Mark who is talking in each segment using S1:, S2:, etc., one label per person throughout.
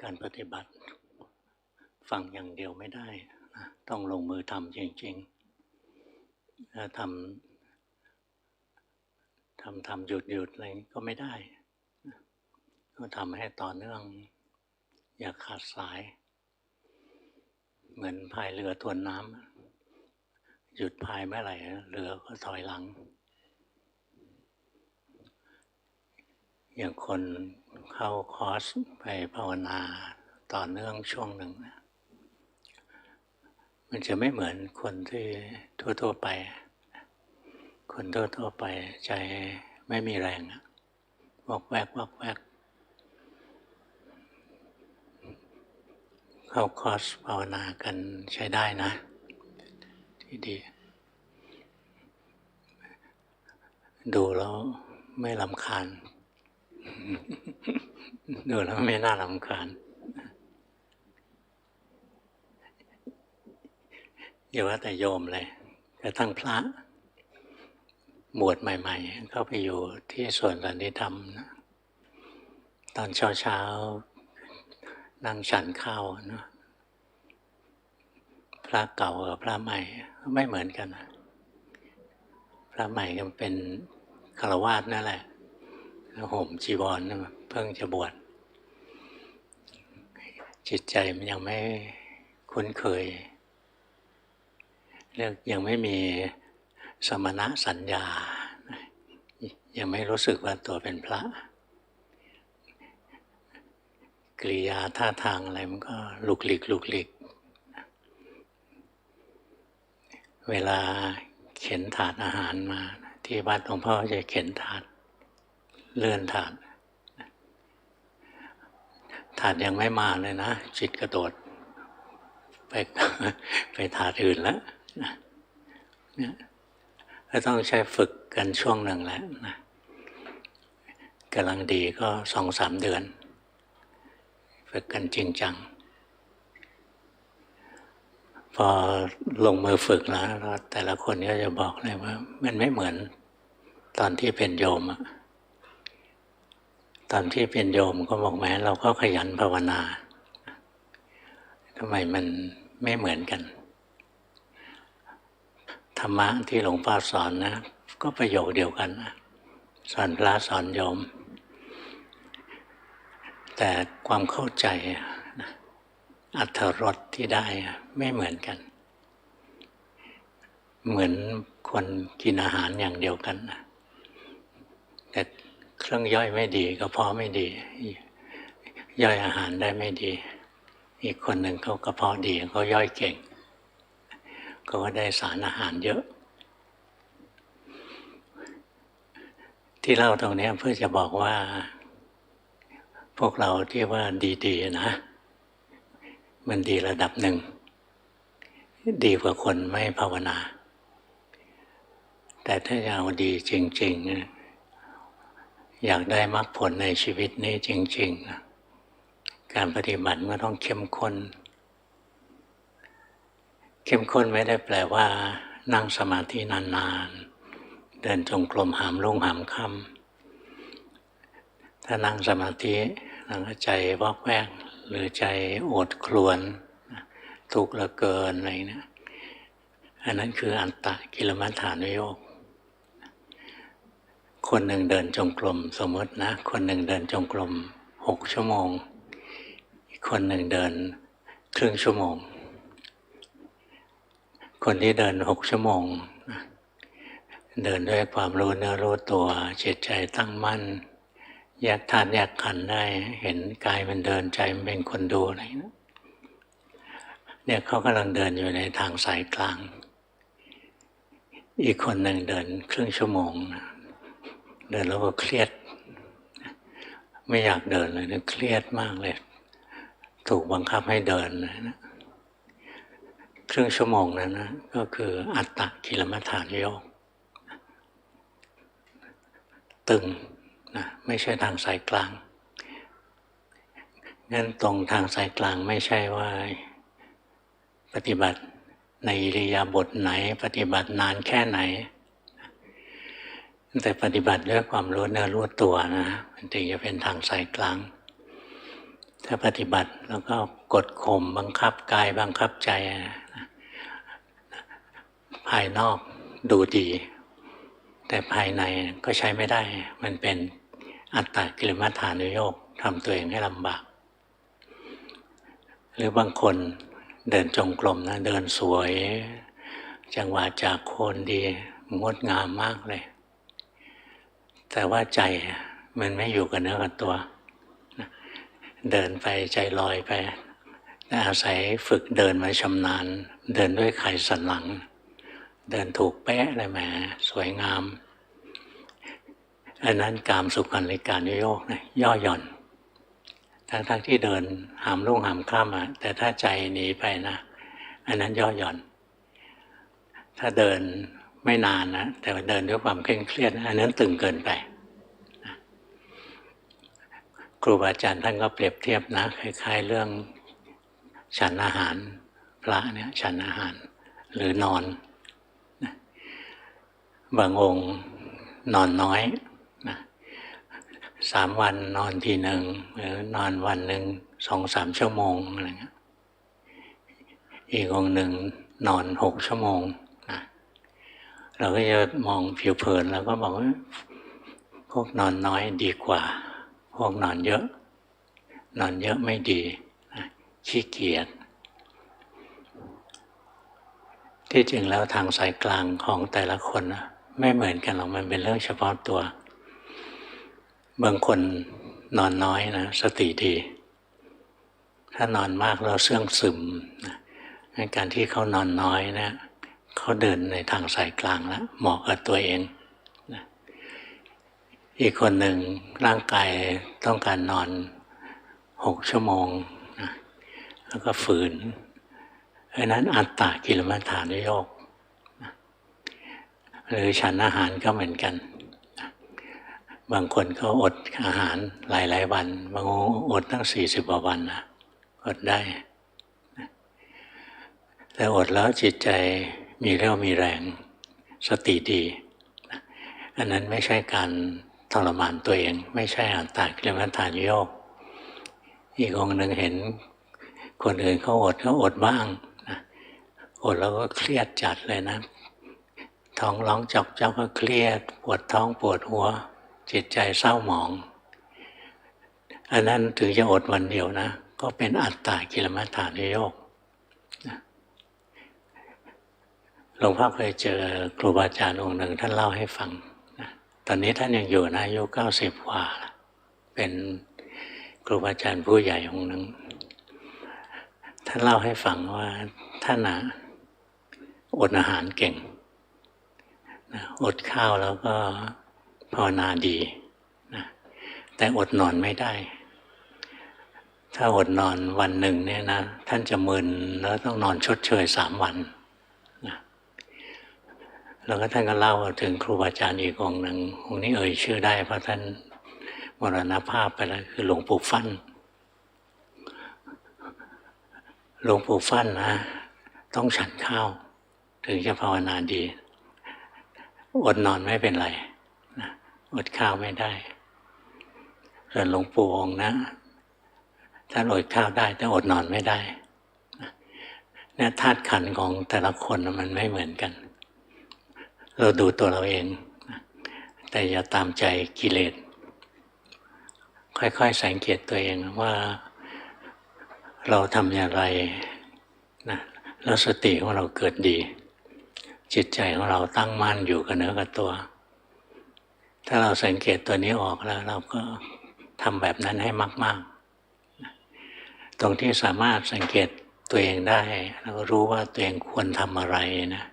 S1: การปฏิบัติฟังอย่างเดียวไม่ได้นะต้องลงมือทำจริงๆถ้าทำหยุดอะไรก็ไม่ได้ก็ทำให้ต่อเนื่องอย่าขาดสายเหมือนพายเรือทวนน้ำหยุดพายเมื่อไหร่เรือก็ถอยหลังอย่างคนเข้าคอร์สไปภาวนาต่อเนื่องช่วงหนึ่งมันจะไม่เหมือนคนที่ทั่วๆไปคนทั่วๆไปใจไม่มีแรงวอกแวกเข้าคอร์สภาวนากันใช้ได้นะที่ดีดูแล้วไม่รำคาญดูแล้วไม่น่ารำคาญอย่าว่าแต่โยมเลยกระทั่งพระบวชใหม่ๆเข้าไปอยู่ที่สวนสันติธรรมนะตอนเช้านั่งฉันข้าวนะพระเก่ากับพระใหม่ไม่เหมือนกันพระใหม่ก็เป็นฆราวาสนั่นแหละห่มจีวรเพิ่งจะบวชจิตใจมันยังไม่คุ้นเคยเรียกยังไม่มีสมณสัญญายังไม่รู้สึกว่าตัวเป็นพระกริยาท่าทางอะไรมันก็ลุกลิกเวลาเข็นถาดอาหารมาที่วัดหลวงพ่อจะเข็นถาดเลื่อนถาดยังไม่มาเลยนะจิตกระโดดไปถาดอื่นแล้วเนี่ยก็ต้องใช้ฝึกกันช่วงหนึ่งแล้วนะกำลังดีก็2-3 เดือนฝึกกันจริงจังพอลงมือฝึกแล้วแต่ละคนก็จะบอกเลยว่ามันไม่เหมือนตอนที่เป็นโยมตอนที่เป็นโยมก็บอกแม้เราก็ขยันภาวนาทำไมมันไม่เหมือนกันธรรมะที่หลวงพ่อสอนนะก็ประโยคเดียวกันนะสอนพระสอนโยมแต่ความเข้าใจอรรถรสที่ได้ไม่เหมือนกันเหมือนคนกินอาหารอย่างเดียวกันนะแต่เครื่องย่อยไม่ดีกระเพาะไม่ดีย่อยอาหารได้ไม่ดีอีกคนหนึ่งเขากระเพาะดีเขาย่อยเก่งก็ได้สารอาหารเยอะที่เล่าตรงนี้เพื่อจะบอกว่าพวกเราที่ว่าดีๆนะมันดีระดับหนึ่งดีกว่าคนไม่ภาวนาแต่ถ้าอยากดีจริงๆอยากได้มรรคผลในชีวิตนี้จริงๆการปฏิบัติมันต้องเข้มข้นไม่ได้แปลว่านั่งสมาธินานๆเดินจงกรมหามรุ่งหามค่ำถ้านั่งสมาธิแล้วก็ใจวอกแวกหรือใจโอดครวญทุกข์เหลือเกินอะไรเนี่ยอันนั้นคืออัตตกิลมัฏฐานุโยคคนหนึ่งเดินจงกรมสมมตินะคนหนึ่งเดินจงกรม6 ชั่วโมงอีกคนหนึ่งเดินครึ่งชั่วโมงคนที่เดิน6 ชั่วโมงเดินด้วยความรู้เนื้อรู้ตัวจิตใจตั้งมั่นแยกธาตุแยกขันธ์ได้เห็นกายมันเดินใจมันเป็นคนดูอะไรเนี่ยเขากำลังเดินอยู่ในทางสายกลางอีกคนหนึ่งเดินครึ่งชั่วโมงเดินแล้วก็เครียดไม่อยากเดินเลยนะเครียดมากเลยถูกบังคับให้เดินนะครึ่งชั่วโมงนั้นนะก็คืออัตตกิลมัฏฐานุโยคตึงนะไม่ใช่ทางสายกลางงั้นตรงทางสายกลางไม่ใช่ว่าปฏิบัติในอิริยาบถไหนปฏิบัตินานแค่ไหนแต่ปฏิบัติด้วยความรู้เนื้อรู้ตัวนะมันถึงจะเป็นทางสายกลาง ถ้าปฏิบัติแล้วก็กดข่มบังคับกายบังคับใจภายนอกดูดีแต่ภายในก็ใช้ไม่ได้มันเป็นอัตตกิลมัฏฐานุโยคทำตัวเองให้ลำบากหรือบางคนเดินจงกรมนะเดินสวยจังหวะจากโคนดีงดงามมากเลยแต่ว่าใจมันไม่อยู่กับเนื้อกับตัวเดินไปใจลอยไปอาศัยฝึกเดินมาชำนาญเดินด้วยไขสันหลังเดินถูกเป๊ะเลยแหมสวยงามอันนั้นกามสุขันลิกานุโยคนะย่อหย่อนทั้งที่เดินหามรุ่งหามค่ำแต่ถ้าใจหนีไปนะอันนั้นย่อหย่อนถ้าเดินไม่นานนะแต่เดินด้วยความเคร่งเครียดอันนั้นตึงเกินไปครูบาอาจารย์ท่านก็เปรียบเทียบนะคล้ายๆเรื่องฉันอาหารพระเนี่ยฉันอาหารหรือนอนบางองค์นอนน้อยนะ3 วันนอนทีหนึ่งหรือนอนวันหนึ่ง2-3 ชั่วโมงอะไรเงี้ยอีกองค์หนึ่งนอน6 ชั่วโมงนะเราก็จะมองผิวเผินแล้วก็บอกว่าพวกนอนน้อยดีกว่าพวกนอนเยอะไม่ดีนะขี้เกียจที่จริงแล้วทางสายกลางของแต่ละคนนะไม่เหมือนกันหรอกมันเป็นเรื่องเฉพาะตัวบางคนนอนน้อยนะสติดีถ้านอนมากแล้วเสื่องซึมนะการที่เขานอนน้อยนะเขาเดินในทางสายกลางแล้วเหมาะกับตัวเองนะอีกคนหนึ่งร่างกายต้องการนอน6 ชั่วโมงนะแล้วก็ฝืนเพราะนั้นอัตตกิลมัฏฐานุโยคนะหรือฉันอาหารก็เหมือนกันนะบางคนก็อดอาหารหลายวันบางคนอดตั้ง40 กว่าวันนะอดได้นะแต่อดแล้วจิตใจมีเรี่ยวมีแรงสติดีนะอันนั้นไม่ใช่การทรมานตัวเองไม่ใช่อัตตกิลมัฏฐานุโยคอีกองหนึ่งเห็นคนอื่นเขาอดบ้างนะอดแล้วก็เครียดจัดเลยนะท้องร้องจอกก็เครียดปวดท้องปวดหัวจิตใจเศร้าหมองอันนั้นถึงจะอดวันเดียวนะก็เป็นอัตตกิลมัฏฐานุโยคหลวงพ่อเคยเจอครูบาอาจารย์องค์หนึ่งท่านเล่าให้ฟังนะตอนนี้ท่านยังอยู่นะอายุ90 กว่าเป็นครูบาอาจารย์ผู้ใหญ่องค์หนึ่งท่านเล่าให้ฟังว่าท่านอดอาหารเก่งอดข้าวแล้วก็ภาวนาดีนะแต่อดนอนไม่ได้ถ้าอดนอนวันหนึ่งเนี่ยนะท่านจะมึนแล้วต้องนอนชดเชย3 วันนะแล้วก็ท่านก็เล่าถึงครูบาอาจารย์อีกองค์หนึ่งองค์นี้ชื่อได้เพราะท่านมรณภาพไปแล้วคือหลวงปู่ฟั่นหลวงปู่ฟั่นนะต้องฉันข้าวถึงจะภาวนาดีอดนอนไม่เป็นไรนะอดข้าวไม่ได้ส่วนหลวงปู่องค์นะท่านอดข้าวได้แต่อดนอนไม่ได้เนี่ยธาตุขันธ์ของแต่ละคนมันไม่เหมือนกันเราดูตัวเราเองแต่อย่าตามใจกิเลสค่อยๆสังเกตตัวเองว่าเราทำอย่างไรนะแล้วสติของเราเกิดดีจิตใจของเราตั้งมั่นอยู่กับเนื้อกับตัวถ้าเราสังเกตตัวนี้ออกแล้วเราก็ทำแบบนั้นให้มากๆตรงที่สามารถสังเกตตัวเองได้แล้วก็รู้ว่าตัวเองควรทำอะไรนะ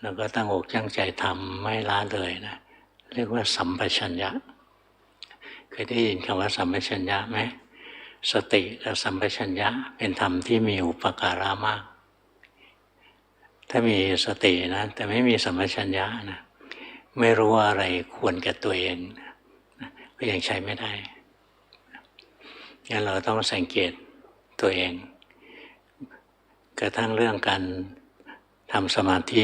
S1: แล้วก็ตั้งอกตั้งใจทำไม่ละเลยนะเรียกว่าสัมปชัญญะเคยได้ยินคำว่าสัมปชัญญะไหมสติกับสัมปชัญญะเป็นธรรมที่มีอุปการะมากถ้ามีสตินะแต่ไม่มีสัมปชัญญะนะไม่รู้ว่าอะไรควรแก่ตัวเองนะก็ยังใช้ไม่ได้งั้นเราต้องสังเกตตัวเองกระทั่งเรื่องการทำสมาธิ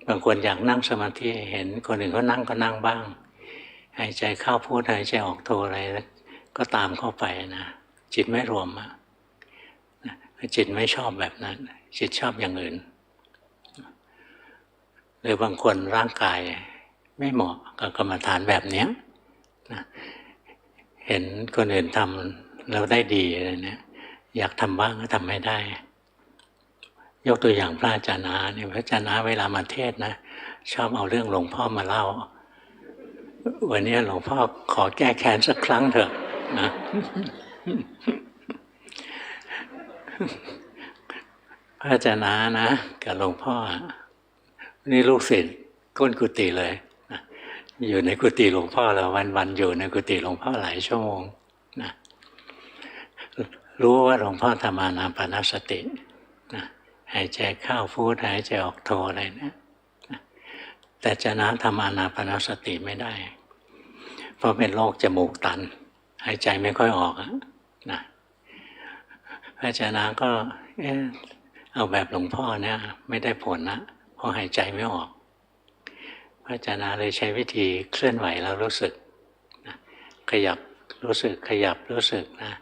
S1: บางคนอยากนั่งสมาธิเห็นคนอื่นเขานั่งก็นั่งบ้างหายใจเข้าพูดหายใจออกโทอะไรก็ตามเข้าไปนะ จิตไม่รวมจิตไม่ชอบแบบนั้นจิตชอบอย่างอื่นหรือบางคนร่างกายไม่เหมาะกับกรรมฐานแบบนี้เห็นคนอื่นทำแล้วได้ดีอะไรเนี่ยอยากทำบ้างก็ทำไม่ได้ยกตัวอย่างพระอาจารย์อาเนี่ยพระอาจารย์อาเวลามาเทศนะชอบเอาเรื่องหลวงพ่อมาเล่าวันนี้หลวงพ่อขอแก้แค้นสักครั้งเถอะนะพระอาจารย์อานะกับหลวงพ่อนี่ลูกศิษย์ก้นกุฏิเลยนะอยู่ในกุฏิหลวงพ่อแล้ววันๆอยู่ในกุฏิหลวงพ่อหลายชั่วโมงนะรู้ว่าหลวงพ่อทำอานาปานสตินะหายใจเข้าพูดหายใจออกโทอะไรเนี่ยแต่จะนะทำอานาปานสติไม่ได้เพราะเป็นโรคจมูกตันหายใจไม่ค่อยออกนะพระอาจารย์ก็เอาแบบหลวงพ่อเนี่ยไม่ได้ผลนะเพราะหายใจไม่ออกพระอาจารย์เลยใช้วิธีเคลื่อนไหวแล้วรู้สึกนะขยับรู้สึกขยับรู้สึกนะ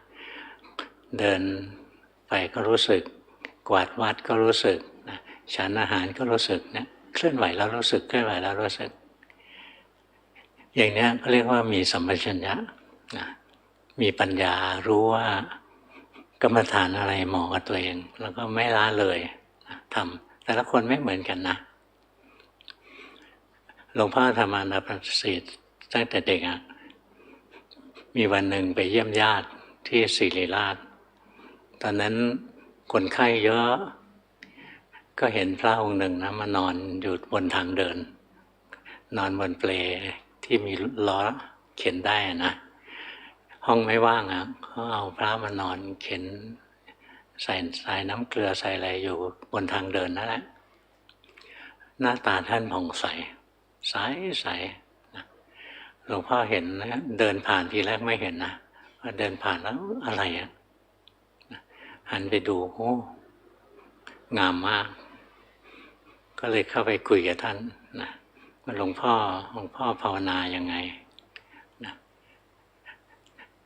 S1: เดินไปก็รู้สึกกวาดวัดก็รู้สึกนะฉันอาหารก็รู้สึกนะเคลื่อนไหวแล้วรู้สึกเคลื่อนไหวแล้วรู้สึกอย่างนี้เขาเรียกว่ามีสัมปชัญญะนะมีปัญญารู้ว่ากรรมฐานอะไรเหมาะกับตัวเองแล้วก็ไม่ละเลยนะทำแต่ละคนไม่เหมือนกันนะหลวงพ่อทำอานาปานสติตั้งแต่เด็กมีวันหนึ่งไปเยี่ยมญาติที่ศิริราชตอนนั้นคนไข้เยอะก็เห็นพระองค์หนึ่งนะมานอนอยู่บนทางเดินนอนบนเปลที่มีล้อเข็นได้นะห้องไม่ว่างเขาเอาพระมานอนเข็นใส่น้ำเกลือใส่อะไรอยู่บนทางเดินนั่นแหละหน้าตาท่านผ่องใสใสหลวงพ่อเห็นนะเดินผ่านทีแรกไม่เห็นนะพอเดินผ่านแล้วอะไรหันไปดูโอ้งามมากก็เลยเข้าไปคุยกับท่านนะว่าหลวงพ่อภาวนายังไงนะ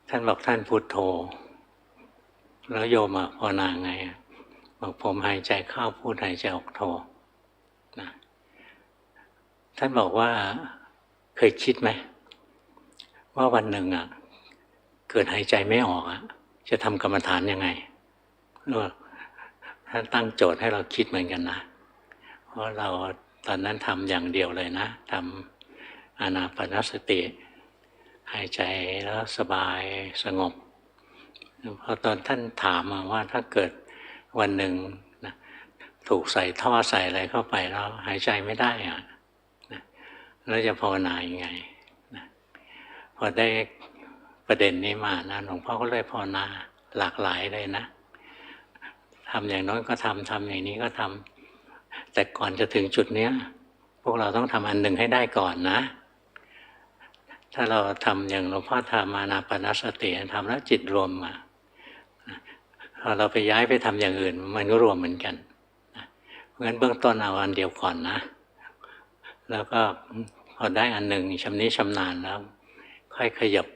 S1: ท่านบอกท่านพุทโธแล้วโยมภาวนาไงบอกผมหายใจเข้าพูดหายใจออกโธนะท่านบอกว่าเคยคิดไหมว่าวันหนึ่งเกิดหายใจไม่ออกจะทำกรรมฐานยังไงท่านตั้งโจทย์ให้เราคิดเหมือนกันนะเพราะเราตอนนั้นทำอย่างเดียวเลยนะทำอานาปานสติหายใจแล้วสบายสงบพอตอนท่านถามว่าถ้าเกิดวันหนึ่งนะถูกใส่ท่อใส่อะไรเข้าไปแล้วหายใจไม่ได้นะแล้วจะภาวนายังไงนะพอได้ประเด็นนี้มานะหลวงพ่อก็เลยภาวนาหลากหลายเลยนะทำอย่างน้อยก็ทำอย่างนี้ก็ทำแต่ก่อนจะถึงจุดนี้พวกเราต้องทำอันหนึ่งให้ได้ก่อนนะถ้าเราทำอย่างหลวงพ่อทำอานาปานสติทำแล้วจิตรวมมาพอเราไปย้ายไปทำอย่างอื่นมันก็รวมเหมือนกันเพราะฉะนั้นเบื้องต้นเอาอันเดียวก่อนนะแล้วก็พอได้อันหนึ่งชำนิชำนาญแล้วค่อยขยับ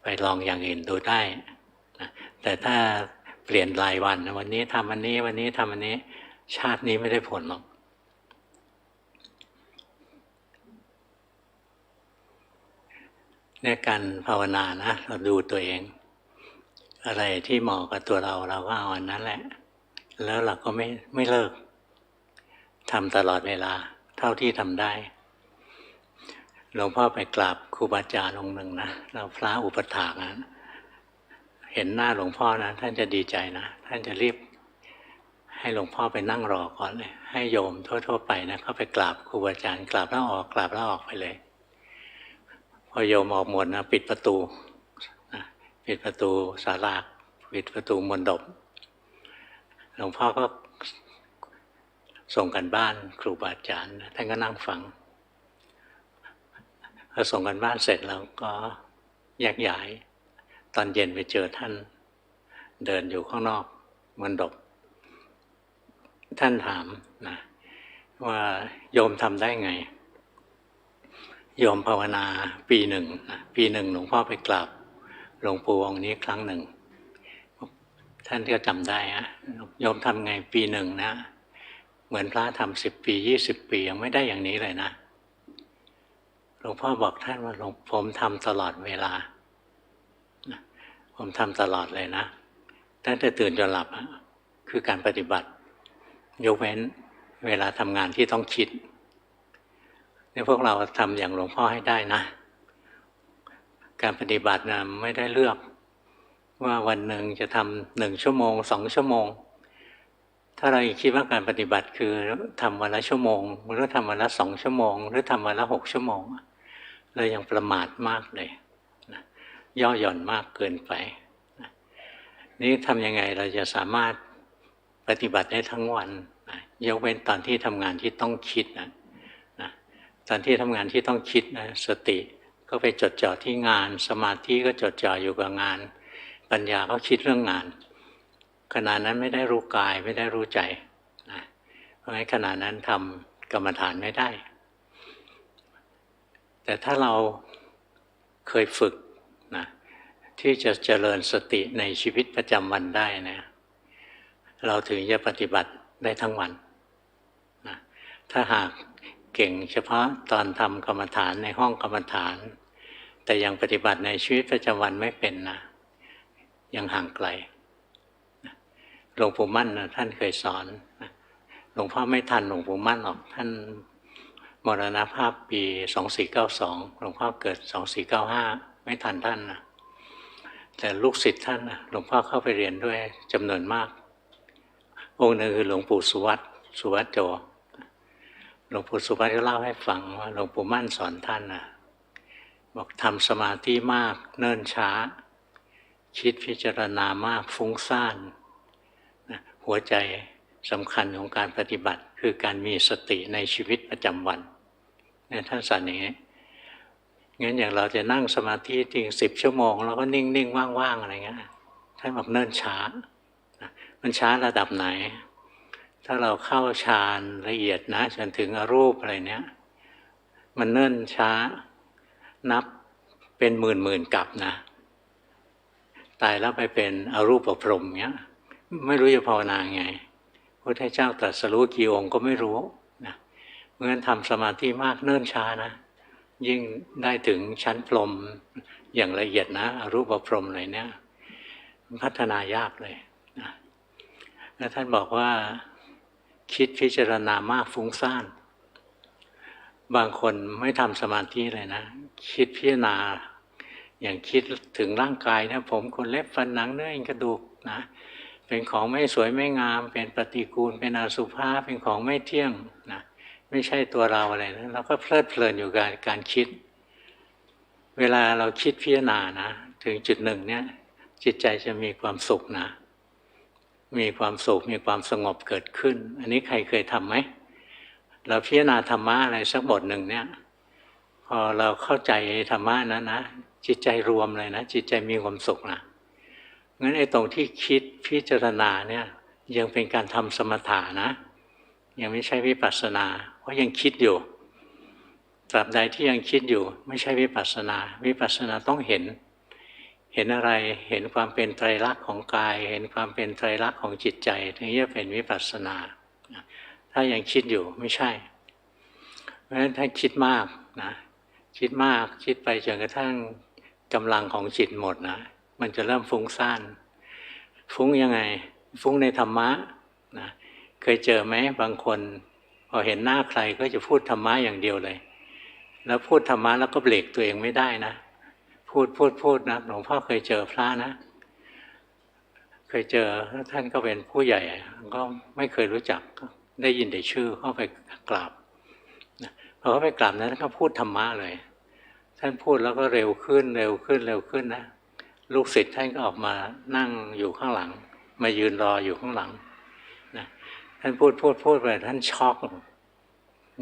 S1: ไปลองอย่างอื่นดูได้แต่ถ้าเปลี่ยนรายวันวันนี้ทำอันนี้วันนี้ทำอันนี้ชาตินี้ไม่ได้ผลหรอกเนี่ยการภาวนานะเราดูตัวเองอะไรที่เหมาะกับตัวเราก็เอาอันนั้นแหละแล้วเราก็ไม่เลิกทำตลอดเวลาเท่าที่ทำได้หลวงพ่อไปกราบครูบาอาจารย์องค์หนึ่งนะเราพระอุปถากนะเห็นหน้าหลวงพ่อนะท่านจะดีใจนะท่านจะรีบให้หลวงพ่อไปนั่งรอก่อนเลยให้โยมทั่วๆไปนะเข้าไปกราบครูบาอาจารย์กราบแล้วออกกราบแล้วออกไปเลยพอโยมออกหมดนะปิดประตูนะปิดประตูศาลาปิดประตูมณฑปหลวงพ่อก็ส่งกันบ้านครูบาอาจารย์ท่านก็นั่งฟังพอส่งกันบ้านเสร็จแล้วก็แยกย้ายตอนเย็นไปเจอท่านเดินอยู่ข้างนอกมณฑปท่านถามนะว่าโยมทำได้ไงโยมภาวนาปีหนึ่งหลวงพ่อไปกราบหลวงปู่องค์นี้ครั้งหนึ่ง ท่านก็จำได้อะโยมทำไงปีหนึ่งนะเหมือนพระทำ10 ปี20 ปียังไม่ได้อย่างนี้เลยนะหลวงพ่อบอกท่านว่าผมทำตลอดเวลาผมทำตลอดเลยนะตั้งแต่ตื่นจนหลับคือการปฏิบัติยกเว้นเวลาทำงานที่ต้องคิดนี่พวกเราทำอย่างหลวงพ่อให้ได้นะการปฏิบัตินะไม่ได้เลือกว่าวันหนึ่งจะทำ1 ชั่วโมง2 ชั่วโมงถ้าเราคิดว่าการปฏิบัติคือทำวันละชั่วโมงหรือทำวันละ2 ชั่วโมงหรือทำวันละ6 ชั่วโมงเรายังประมาทมากเลยนะย่อหย่อนมากเกินไปนะนี่ทำยังไงเราจะสามารถปฏิบัติได้ทั้งวันนะยกเว้นตอนที่ทำงานที่ต้องคิดนะตอนที่ทำงานที่ต้องคิดนะสติก็ไปจดจ่อที่งานสมาธิก็จดจ่ออยู่กับงานปัญญาก็คิดเรื่องงานขณะนั้นไม่ได้รู้กายไม่ได้รู้ใจนะเพราะงั้นขณะนั้นทำกรรมฐานไม่ได้แต่ถ้าเราเคยฝึกนะที่จะเจริญสติในชีวิตประจำวันได้นะเราถึงจะปฏิบัติได้ทั้งวันนะถ้าหากเก่งเฉพาะตอนทำกรรมฐานในห้องกรรมฐานแต่ยังปฏิบัติในชีวิตประจำวันไม่เป็นนะยังห่างไกลหลวงปู่มั่นนะท่านเคยสอนหลวงพ่อไม่ทันหลวงปู่มั่นหรอกท่านมรณภาพปี2492หลวงพ่อเกิด2495ไม่ทันท่านนะแต่ลูกศิษย์ท่านนะหลวงพ่อเข้าไปเรียนด้วยจำนวนมากองค์หนึ่งคือหลวงปู่สุวัตโจหลวงปู่สุวัตก็เล่าให้ฟังว่าหลวงปู่มั่นสอนท่านนะบอกทำสมาธิมากเนิ่นช้าคิดพิจารณามากฟุ้งซ่านหัวใจสำคัญของการปฏิบัติคือการมีสติในชีวิตประจำวันเนี่ยท่านสอนอย่างนี้งั้นอย่างเราจะนั่งสมาธิจริง10 ชั่วโมงแล้วก็นิ่งๆว่างๆอะไรเงี้ยท่านบอกเนิ่นช้ามันช้าระดับไหนถ้าเราเข้าฌานละเอียดนะจนถึงอรูปอะไรเนี้ยมันเนิ่นช้านับเป็นหมื่นกับนะตายแล้วไปเป็นอรูปพรหมเงี้ยไม่รู้จะภาวนาไงพระพุทธเจ้าตรัสรู้กี่องค์ก็ไม่รู้นะเพราะฉะนั้นทำสมาธิมากเนิ่นช้านะยิ่งได้ถึงชั้นพรหมอย่างละเอียดนะอรูปพรหมอะไรเนี่ยพัฒนายากเลยนะแล้วท่านบอกว่าคิดพิจารณามากฟุ้งซ่านบางคนไม่ทำสมาธิเลยนะคิดพิจารณาอย่างคิดถึงร่างกายนะผมขนเล็บฟันหนังเนื้อเอ็นกระดูกนะเป็นของไม่สวยไม่งามเป็นปฏิกูลเป็นอสุภะเป็นของไม่เที่ยงนะไม่ใช่ตัวเราอะไรนะเราก็เพลิดเพลินอยู่กับการคิดเวลาเราคิดพิจารณานะถึงจุดหนึ่งเนี่ยจิตใจจะมีความสุขนะมีความสุขมีความสงบเกิดขึ้นอันนี้ใครเคยทำไหมเราพิจารณาธรรมะอะไรสักบทหนึ่งเนี่ยพอเราเข้าใจธรรมะนั้นนะจิตใจรวมเลยนะจิตใจมีความสุขนะงั้นไอ้ตรงที่คิดพิจารณาเนี่ยยังเป็นการทำสมถะนะยังไม่ใช่วิปัสสนาเพราะยังคิดอยู่ตราบใดที่ยังคิดอยู่ไม่ใช่วิปัสสนาวิปัสสนาต้องเห็นอะไรเห็นความเป็นไตรลักษณ์ของกายเห็นความเป็นไตรลักษณ์ของจิตใจถึงจะเป็นวิปัสสนาถ้ายังคิดอยู่ไม่ใช่เพราะฉะนั้นถ้าคิดมากนะคิดมากคิดไปจนกระทั่งกำลังของจิตหมดนะมันจะเริ่มฟุ้งซ่านฟุ้งยังไงฟุ้งในธรรมะนะเคยเจอไหมบางคนพอเห็นหน้าใครก็จะพูดธรรมะอย่างเดียวเลยแล้วพูดธรรมะแล้วก็เบรกตัวเองไม่ได้นะพูดนะหลวงพ่อเคยเจอพระนะเคยเจอท่านก็เป็นผู้ใหญ่ก็ไม่เคยรู้จักได้ยินแต่ชื่อเข้าไปกราบพอเขาไปกราบนั้นเขาพูดธรรมะเลยท่านพูดแล้วก็เร็วขึ้นนะลูกศิษย์ท่านก็ออกมานั่งอยู่ข้างหลังมายืนรออยู่ข้างหลังนะท่านพูดไปท่านช็อก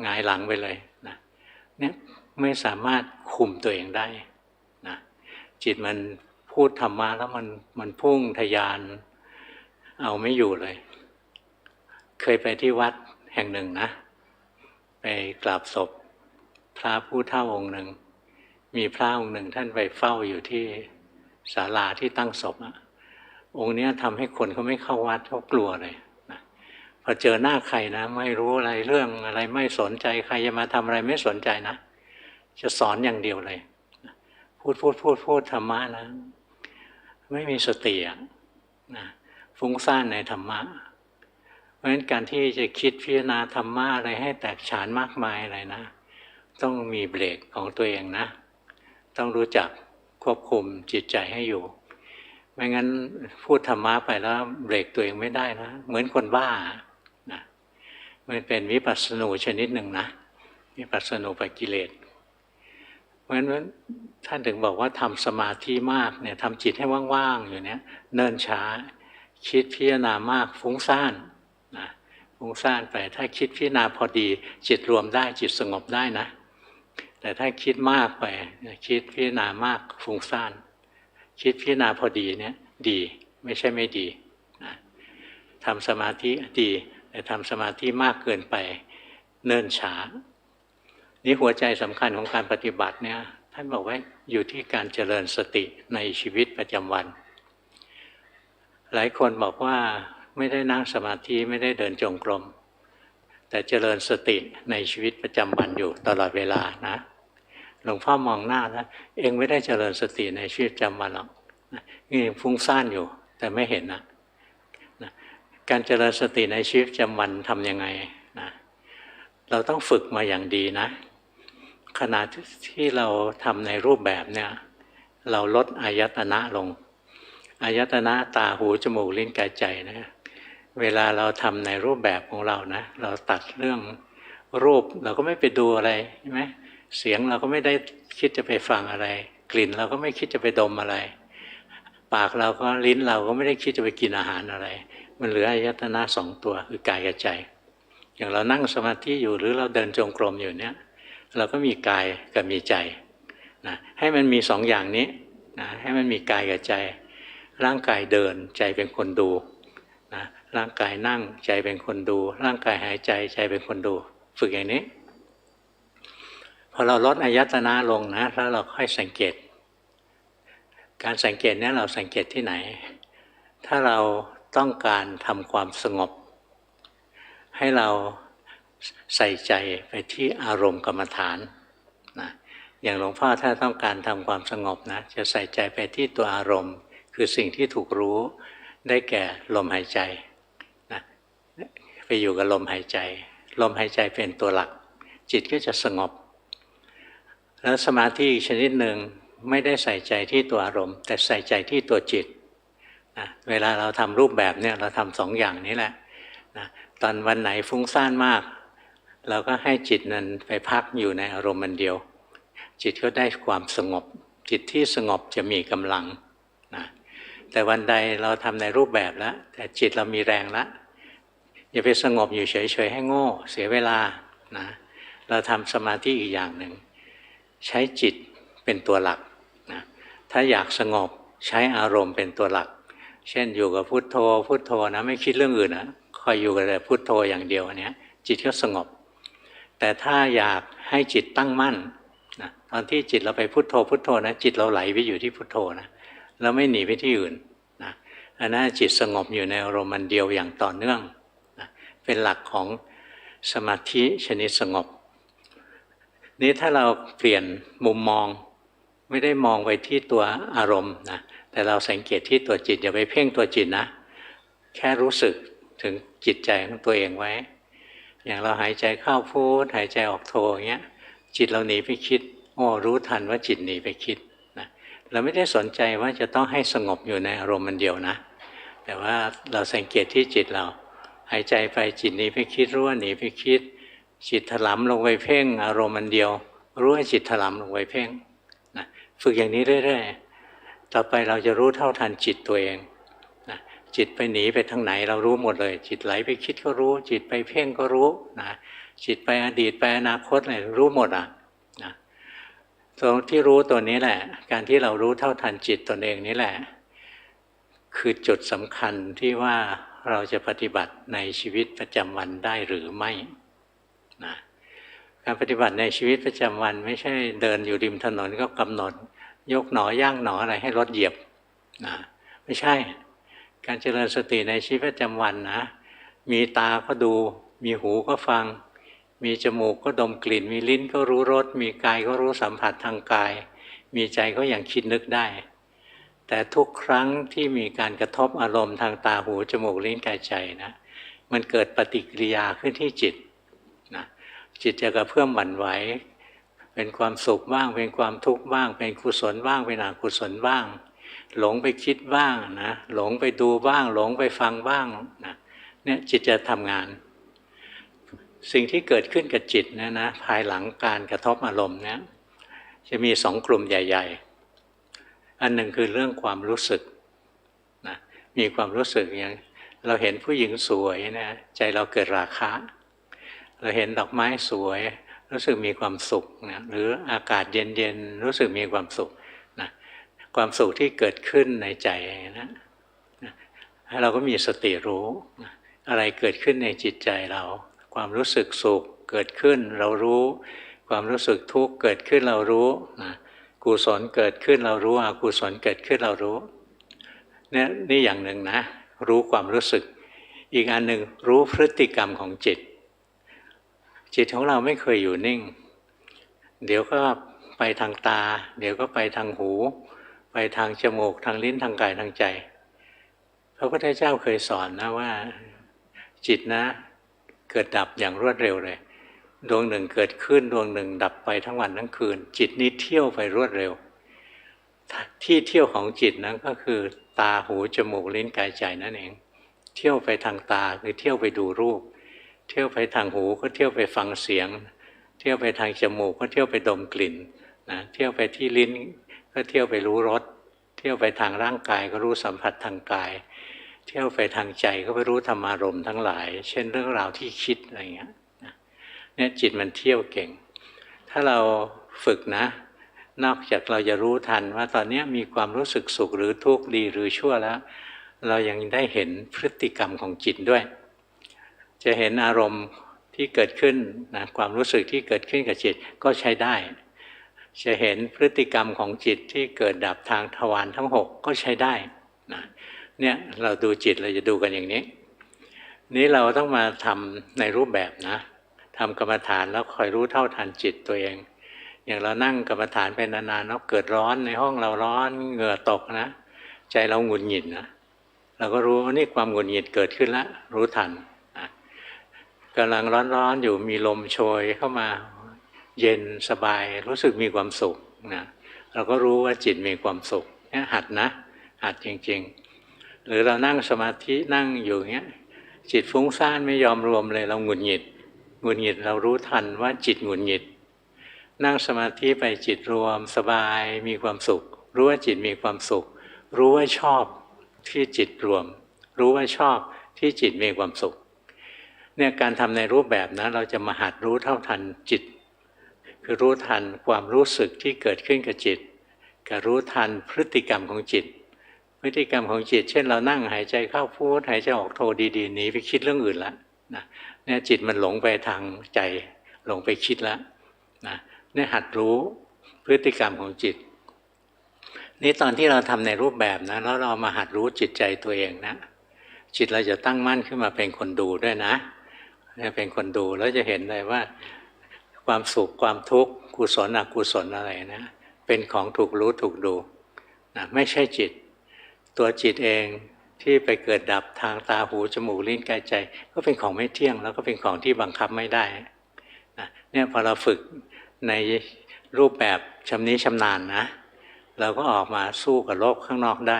S1: หงายหลังไปเลยนะเนี่ยไม่สามารถคุมตัวเองได้นะจิตมันพูดธรรมะแล้วมันพุ่งทะยานเอาไม่อยู่เลยเคยไปที่วัดแห่งหนึ่งนะไปกราบศพพระผู้เฒ่าองค์หนึ่งมีพระองค์หนึ่งท่านไปเฝ้าอยู่ที่ศาลาที่ตั้งศพ องค์นี้ทำให้คนเขาไม่เข้าวัดเขากลัวเลยนะพอเจอหน้าใครนะไม่รู้อะไรเรื่องอะไรไม่สนใจใครจะมาทำอะไรไม่สนใจนะจะสอนอย่างเดียวเลยพูดธรรมะนะไม่มีสตินะฟุ้งซ่านในธรรมะเพราะฉะนั้นการที่จะคิดพิจารณาธรรมะอะไรให้แตกฉานมากมายอะไรนะต้องมีเบรกของตัวเองนะต้องรู้จักควบคุมจิตใจให้อยู่ไม่งั้นพูดธรรมะไปแล้วเบรกตัวเองไม่ได้นะเหมือนคนบ้านะมันเป็นวิปัสสนูชนิดหนึ่งนะวิปัสสนูปกิเลสเพราะฉะนั้นท่านถึงบอกว่าทำสมาธิมากเนี่ยทำจิตให้ว่างๆอยู่เนี่ยเนิ่นช้าคิดพิจารณามากฟุ้งซ่านนะฟุ้งซ่านไปถ้าคิดพิจารณาพอดีจิตรวมได้จิตสงบได้นะแต่ถ้าคิดมากไปคิดพิจารณามากฟุ้งซ่านคิดพิจารณาพอดีเนี่ยดีไม่ใช่ไม่ดีนะทำสมาธิดีแต่ทำสมาธิมากเกินไปเนิ่นช้านี่หัวใจสำคัญของการปฏิบัติเนี่ยท่านบอกว่าอยู่ที่การเจริญสติในชีวิตประจำวันหลายคนบอกว่าไม่ได้นั่งสมาธิไม่ได้เดินจงกรมแต่เจริญสติในชีวิตประจำวันอยู่ตลอดเวลานะหลวงพ่อมองหน้าแล้วเองไม่ได้เจริญสติในชีวิตประจำวันหรอกนี่ฟุ้งซ่านอยู่แต่ไม่เห็นนะการเจริญสติในชีวิตประจำวันทำยังไงนะเราต้องฝึกมาอย่างดีนะขณะที่เราทำในรูปแบบเนี่ยเราลดอายตนะลงอายตนะตาหูจมูกลิ้นกายใจนะเวลาเราทำในรูปแบบของเรานะเราตัดเรื่องรูปเราก็ไม่ไปดูอะไรใช่ไหมเสียงเราก็ไม่ได้คิดจะไปฟังอะไรกลิ่นเราก็ไม่คิดจะไปดมอะไรปากเราก็ลิ้นเราก็ไม่ได้คิดจะไปกินอาหารอะไรมันเหลืออายตนะสองตัวคือกายกับใจอย่างเรานั่งสมาธิอยู่หรือเราเดินจงกรมอยู่เนี่ยเราก็มีกายกับมีใจนะให้มันมีสองอย่างนี้นะให้มันมีกายกับใจร่างกายเดินใจเป็นคนดูนะร่างกายนั่งใจเป็นคนดูร่างกายหายใจใจเป็นคนดูฝึกอย่างนี้พอเราลดอายตนะลงนะแล้วเราค่อยสังเกตการสังเกตนี้เราสังเกตที่ไหนถ้าเราต้องการทำความสงบให้เราใส่ใจไปที่อารมณ์กรรมฐานนะอย่างหลวงพ่อถ้าต้องการทำความสงบนะจะใส่ใจไปที่ตัวอารมณ์คือสิ่งที่ถูกรู้ได้แก่ลมหายใจนะไปอยู่กับลมหายใจลมหายใจเป็นตัวหลักจิตก็จะสงบแล้วสมาธิอีกชนิดหนึ่งไม่ได้ใส่ใจที่ตัวอารมณ์แต่ใส่ใจที่ตัวจิตนะเวลาเราทำรูปแบบเนี่ยเราทำสองอย่างนี้แหละนะตอนวันไหนฟุ้งซ่านมากเราก็ให้จิตนั้นไปพักอยู่ในอารมณ์มันเดียวจิตก็ได้ความสงบจิตที่สงบจะมีกำลังนะแต่วันใดเราทำในรูปแบบแล้วแต่จิตเรามีแรงแล้วอย่าไปสงบอยู่เฉยๆให้โง่เสียเวลานะเราทำสมาธิอีกอย่างหนึ่งใช้จิตเป็นตัวหลักนะถ้าอยากสงบใช้อารมณ์เป็นตัวหลักเช่นอยู่กับพุทโธพุทโธนะไม่คิดเรื่องอื่นนะคอยอยู่กับแต่พุทโธอย่างเดียวอันนี้จิตก็สงบแต่ถ้าอยากให้จิตตั้งมั่นนะตอนที่จิตเราไปพุทโธพุทโธนะจิตเราไหลไปอยู่ที่พุทโธนะเราไม่หนีไปที่อื่นนะอันนั้นจิตสงบอยู่ในอารมณ์มันเดียวอย่างต่อเนื่องนะเป็นหลักของสมาธิชนิดสงบนี้ถ้าเราเปลี่ยนมุมมองไม่ได้มองไปที่ตัวอารมณ์นะแต่เราสังเกตที่ตัวจิตอย่าไปเพ่งตัวจิตนะแค่รู้สึกถึงจิตใจของตัวเองไว้อย่างเราหายใจเข้าพุทหายใจออกโทอย่างเงี้ยจิตเราหนีไปคิดโอ้รู้ทันว่าจิตหนีไปคิดนะเราไม่ได้สนใจว่าจะต้องให้สงบอยู่ในอารมณ์มันเดียวนะแต่ว่าเราสังเกตที่จิตเราหายใจไปจิตหนีไปคิดรู้ว่าหนีไปคิดจิตถลำลงไปเพ่งอารมณ์มันเดียวรู้ว่าจิตถลำลงไปเพ่งนะฝึกอย่างนี้เรื่อยๆต่อไปเราจะรู้เท่าทันจิตตัวเองนะจิตไปหนีไปทางไหนเรารู้หมดเลยจิตไหลไปคิดก็รู้จิตไปเพ่งก็รู้นะจิตไปอดีตไปอนาคตอะไรรู้หมดนะตรงที่รู้ตัวนี้แหละการที่เรารู้เท่าทันจิตตนเองนี่แหละคือจุดสำคัญที่ว่าเราจะปฏิบัติในชีวิตประจำวันได้หรือไม่นะการปฏิบัติในชีวิตประจำวันไม่ใช่เดินอยู่ริมถนนก็กำหนดยกหนอย่างหนออะไรให้รถเหยียบนะไม่ใช่ การเจริญสติในชีวิตประจำวันนะมีตาก็ดูมีหูก็ฟังมีจมูกก็ดมกลิ่นมีลิ้นก็รู้รสมีกายก็รู้สัมผัสทางกายมีใจก็ยังคิดนึกได้แต่ทุกครั้งที่มีการกระทบอารมณ์ทางตาหูจมูกลิ้นกายใจนะมันเกิดปฏิกิริยาขึ้นที่จิตนะจิตจะกระเพื่อมหวั่นไหวเป็นความสุขบ้างเป็นความทุกข์บ้างเป็นกุศลบ้างเป็นอกุศลบ้างหลงไปคิดบ้างนะหลงไปดูบ้างหลงไปฟังบ้างนะเนี่ยจิตจะทำงานสิ่งที่เกิดขึ้นกับจิตเนี่ยนะภายหลังการกระทบอารมณ์เนี่ยจะมีสองกลุ่มใหญ่ๆอันหนึ่งคือเรื่องความรู้สึกนะมีความรู้สึกอย่างเราเห็นผู้หญิงสวยนะใจเราเกิดราคะเราเห็นดอกไม้สวยรู้สึกมีความสุขนะหรืออากาศเย็นๆรู้สึกมีความสุขนะความสุขที่เกิดขึ้นในใจนะเราก็มีสติรู้นะอะไรเกิดขึ้นในจิตใจเราความรู้สึกสุขเกิดขึ้นเรารู้ความรู้สึกทุกข์เกิดขึ้นเรารู้นะกุศลเกิดขึ้นเรารู้อกุศลเกิดขึ้นเรารู้เนี่ยนี่อย่างหนึ่งนะรู้ความรู้สึกอีกอันหนึ่งรู้พฤติกรรมของจิตจิตของเราไม่เคยอยู่นิ่งเดี๋ยวก็ไปทางตาเดี๋ยวก็ไปทางหูไปทางจมูกทางลิ้นทางกายทางใจพระพุทธเจ้าเคยสอนนะว่าจิตนะเกิดดับอย่างรวดเร็วเลยดวงหนึ่งเกิดขึ้นดวงหนึ่งดับไปทั้งวันทั้งคืนจิตนี้เที่ยวไปรวดเร็วที่เที่ยวของจิตนั้นก็คือตาหูจมูกลิ้นกายใจนั่นเองเที่ยวไปทางตาคือเที่ยวไปดูรูปเที่ยวไปทางหูก็เที่ยวไปฟังเสียงเที่ยวไปทางจมูกก็เที่ยวไปดมกลิ่นนะเที่ยวไปที่ลิ้นก็เที่ยวไปรู้รสเที่ยวไปทางร่างกายก็รู้สัมผัสทางกายเที่ยวไปทางใจก็ไปรู้ธรรมารมณ์ทั้งหลายเช่นเรื่องราวที่คิดอะไรเงี้ยเนี่ยจิตมันเที่ยวเก่งถ้าเราฝึกนะนอกจากเราจะรู้ทันว่าตอนนี้มีความรู้สึกสุขหรือทุกข์ดีหรือชั่วแล้วเรายังได้เห็นพฤติกรรมของจิตด้วยจะเห็นอารมณ์ที่เกิดขึ้นนะความรู้สึกที่เกิดขึ้นกับจิตก็ใช้ได้จะเห็นพฤติกรรมของจิตที่เกิดดับทางทวารทั้ง6ก็ใช้ได้นะเนี่ยเราดูจิตเราจะดูกันอย่างนี้นี้เราต้องมาทำในรูปแบบนะทำกรรมฐานแล้วคอยรู้เท่าทันจิตตัวเองอย่างเรานั่งกรรมฐานไปนานๆแล้วเกิดร้อนในห้องเราร้อนเหงื่อตกนะใจเราหงุดหงิดนะเราก็รู้ว่านี่ความหงุดหงิดเกิดขึ้นแล้วรู้ทันกำลังร้อนๆอยู่มีลมโชยเข้ามาเย็นสบายรู้สึกมีความสุขนะเราก็รู้ว่าจิตมีความสุขเนี่ยหัดนะหัดจริงๆหรือเรานั่งสมาธินั่งอยู่เงี้ยจิตฟุ้งซ่านไม่ยอมรวมเลยเราหงุดหงิดเรารู้ทันว่าจิตหงุดหงิดนั่งสมาธิไปจิตรวมสบายมีความสุขรู้ว่าจิตมีความสุขรู้ว่าชอบที่จิตรวมรู้ว่าชอบที่จิตมีความสุขเนี่ยการทำในรูปแบบนะเราจะมาหัดรู้เท่าทันจิตคือรู้ทันความรู้สึกที่เกิดขึ้นกับจิตกับรู้ทันพฤติกรรมของจิตพฤติกรรมของจิตเช่นเรานั่งหายใจเข้าพูดหายใจออกโทดีๆหนีไปคิดเรื่องอื่นแล้วนะเนี่ยจิตมันหลงไปทางใจหลงไปคิดแล้วนะเนี่ยหัดรู้พฤติกรรมของจิตนี่ตอนที่เราทำในรูปแบบนะแล้วเรามาหัดรู้จิตใจตัวเองนะจิตเราจะตั้งมั่นขึ้นมาเป็นคนดูด้วยนะเป็นคนดูแล้วจะเห็นเลยว่าความสุขความทุกข์กุศลอกุศลอะไรนะเป็นของถูกรู้ถูกดูนะไม่ใช่จิตตัวจิตเองที่ไปเกิดดับทางตาหูจมูกลิ้นกายใจก็เป็นของไม่เที่ยงแล้วก็เป็นของที่บังคับไม่ได้นะเนี่ยพอเราฝึกในรูปแบบชำนิชำนาญนะเราก็ออกมาสู้กับโลกข้างนอกได้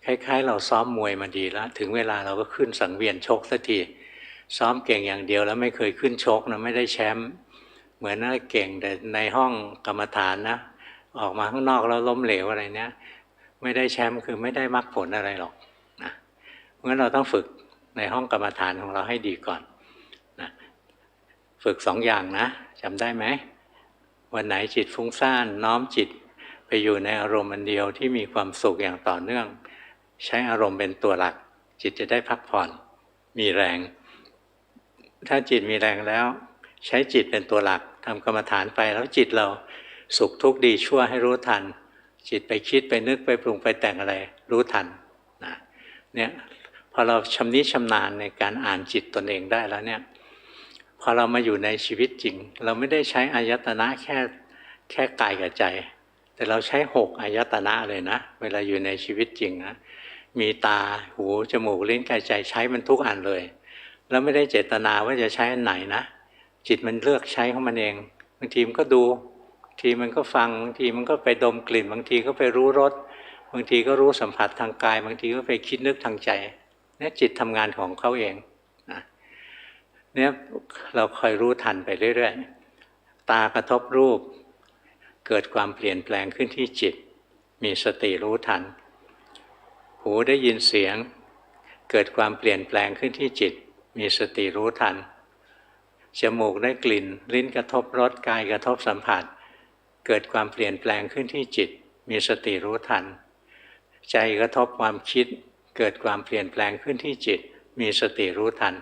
S1: คล้ายๆเราซ้อมมวยมาดีแล้วถึงเวลาเราก็ขึ้นสังเวียนชกสักทีซ้อมเก่งอย่างเดียวแล้วไม่เคยขึ้นชกนะไม่ได้แชมป์เหมือนน่าเก่งแต่ในห้องกรรมฐานนะออกมาข้างนอกแล้วล้มเหลวอะไรเนี้ยไม่ได้แชมป์คือไม่ได้มรรคผลอะไรหรอกนะเพราะฉะนั้นเราต้องฝึกในห้องกรรมฐานของเราให้ดีก่อนนะฝึก2 อย่างนะจำได้ไหมวันไหนจิตฟุ้งซ่านน้อมจิตไปอยู่ในอารมณ์อันเดียวที่มีความสุขอย่างต่อเนื่องใช้อารมณ์เป็นตัวหลักจิตจะได้พักผ่อนมีแรงถ้าจิตมีแรงแล้วใช้จิตเป็นตัวหลักทำกรรมฐานไปแล้วจิตเราสุขทุกข์ดีชั่วให้รู้ทันจิตไปคิดไปนึกไปปรุงไปแต่งอะไรรู้ทันนะ เนี่ยพอเราชำนิชำนาญในการอ่านจิตตนเองได้แล้วเนี่ยพอเรามาอยู่ในชีวิตจริงเราไม่ได้ใช้อายตนะแค่กายกับใจแต่เราใช้6อายตนะเลยนะเวลาอยู่ในชีวิตจริงนะมีตาหูจมูกลิ้นกายใจใช้มันทุกอันเลยแล้วไม่ได้เจตนาว่าจะใช้อันไหนนะจิตมันเลือกใช้ของมันเองบางทีมันก็ดูบางทีมันก็ฟังบางทีมันก็ไปดมกลิ่นบางทีก็ไปรู้รสบางทีก็รู้สัมผัสทางกายบางทีก็ไปคิดนึกทางใจเนี่ยจิตทำงานของเขาเองนะเนี่ยเราคอยรู้ทันไปเรื่อยๆตากระทบรูปเกิดความเปลี่ยนแปลงขึ้นที่จิตมีสติรู้ทันหูได้ยินเสียงเกิดความเปลี่ยนแปลงขึ้นที่จิตมีสติรู้ทันจมูกได้กลิ่นลิ้นกระทบรสกายกระทบสัมผัสเกิดความเปลี่ยนแปลงขึ้นที่จิตมีสติรู้ทันใจกระทบความคิดเกิดความเปลี่ยนแปลงขึ้นที่จิตมีสติรู้ทัน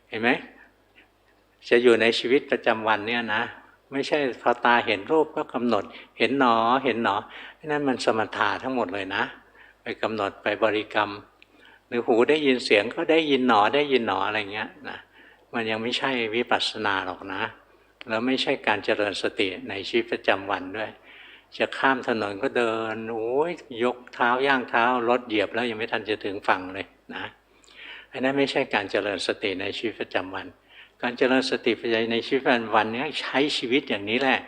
S1: เห็นไหมจะอยู่ในชีวิตประจำวันเนี่ยนะไม่ใช่พอตาเห็นรูปก็กำหนดเห็นหนอเห็นหนอนั่นมันสมถะทั้งหมดเลยนะไปกำหนดไปบริกรรมหรือหูได้ยินเสียงก็ได้ยินหนอได้ยินหนออะไรเงี้ยนะมันยังไม่ใช่วิปัสสนาหรอกนะแล้วไม่ใช่การเจริญสติในชีวิตประจำวันด้วยจะข้ามถนนก็เดินโอ้ยยกเท้าย่างเท้ารถเหยียบแล้วยังไม่ทันจะถึงฝั่งเลยนะอันนั้นไม่ใช่การเจริญสติในชีวิตประจำวันการเจริญสติปัญญาในชีวิตประจำวันนี้ใช้ชีวิตอย่างนี้แหละ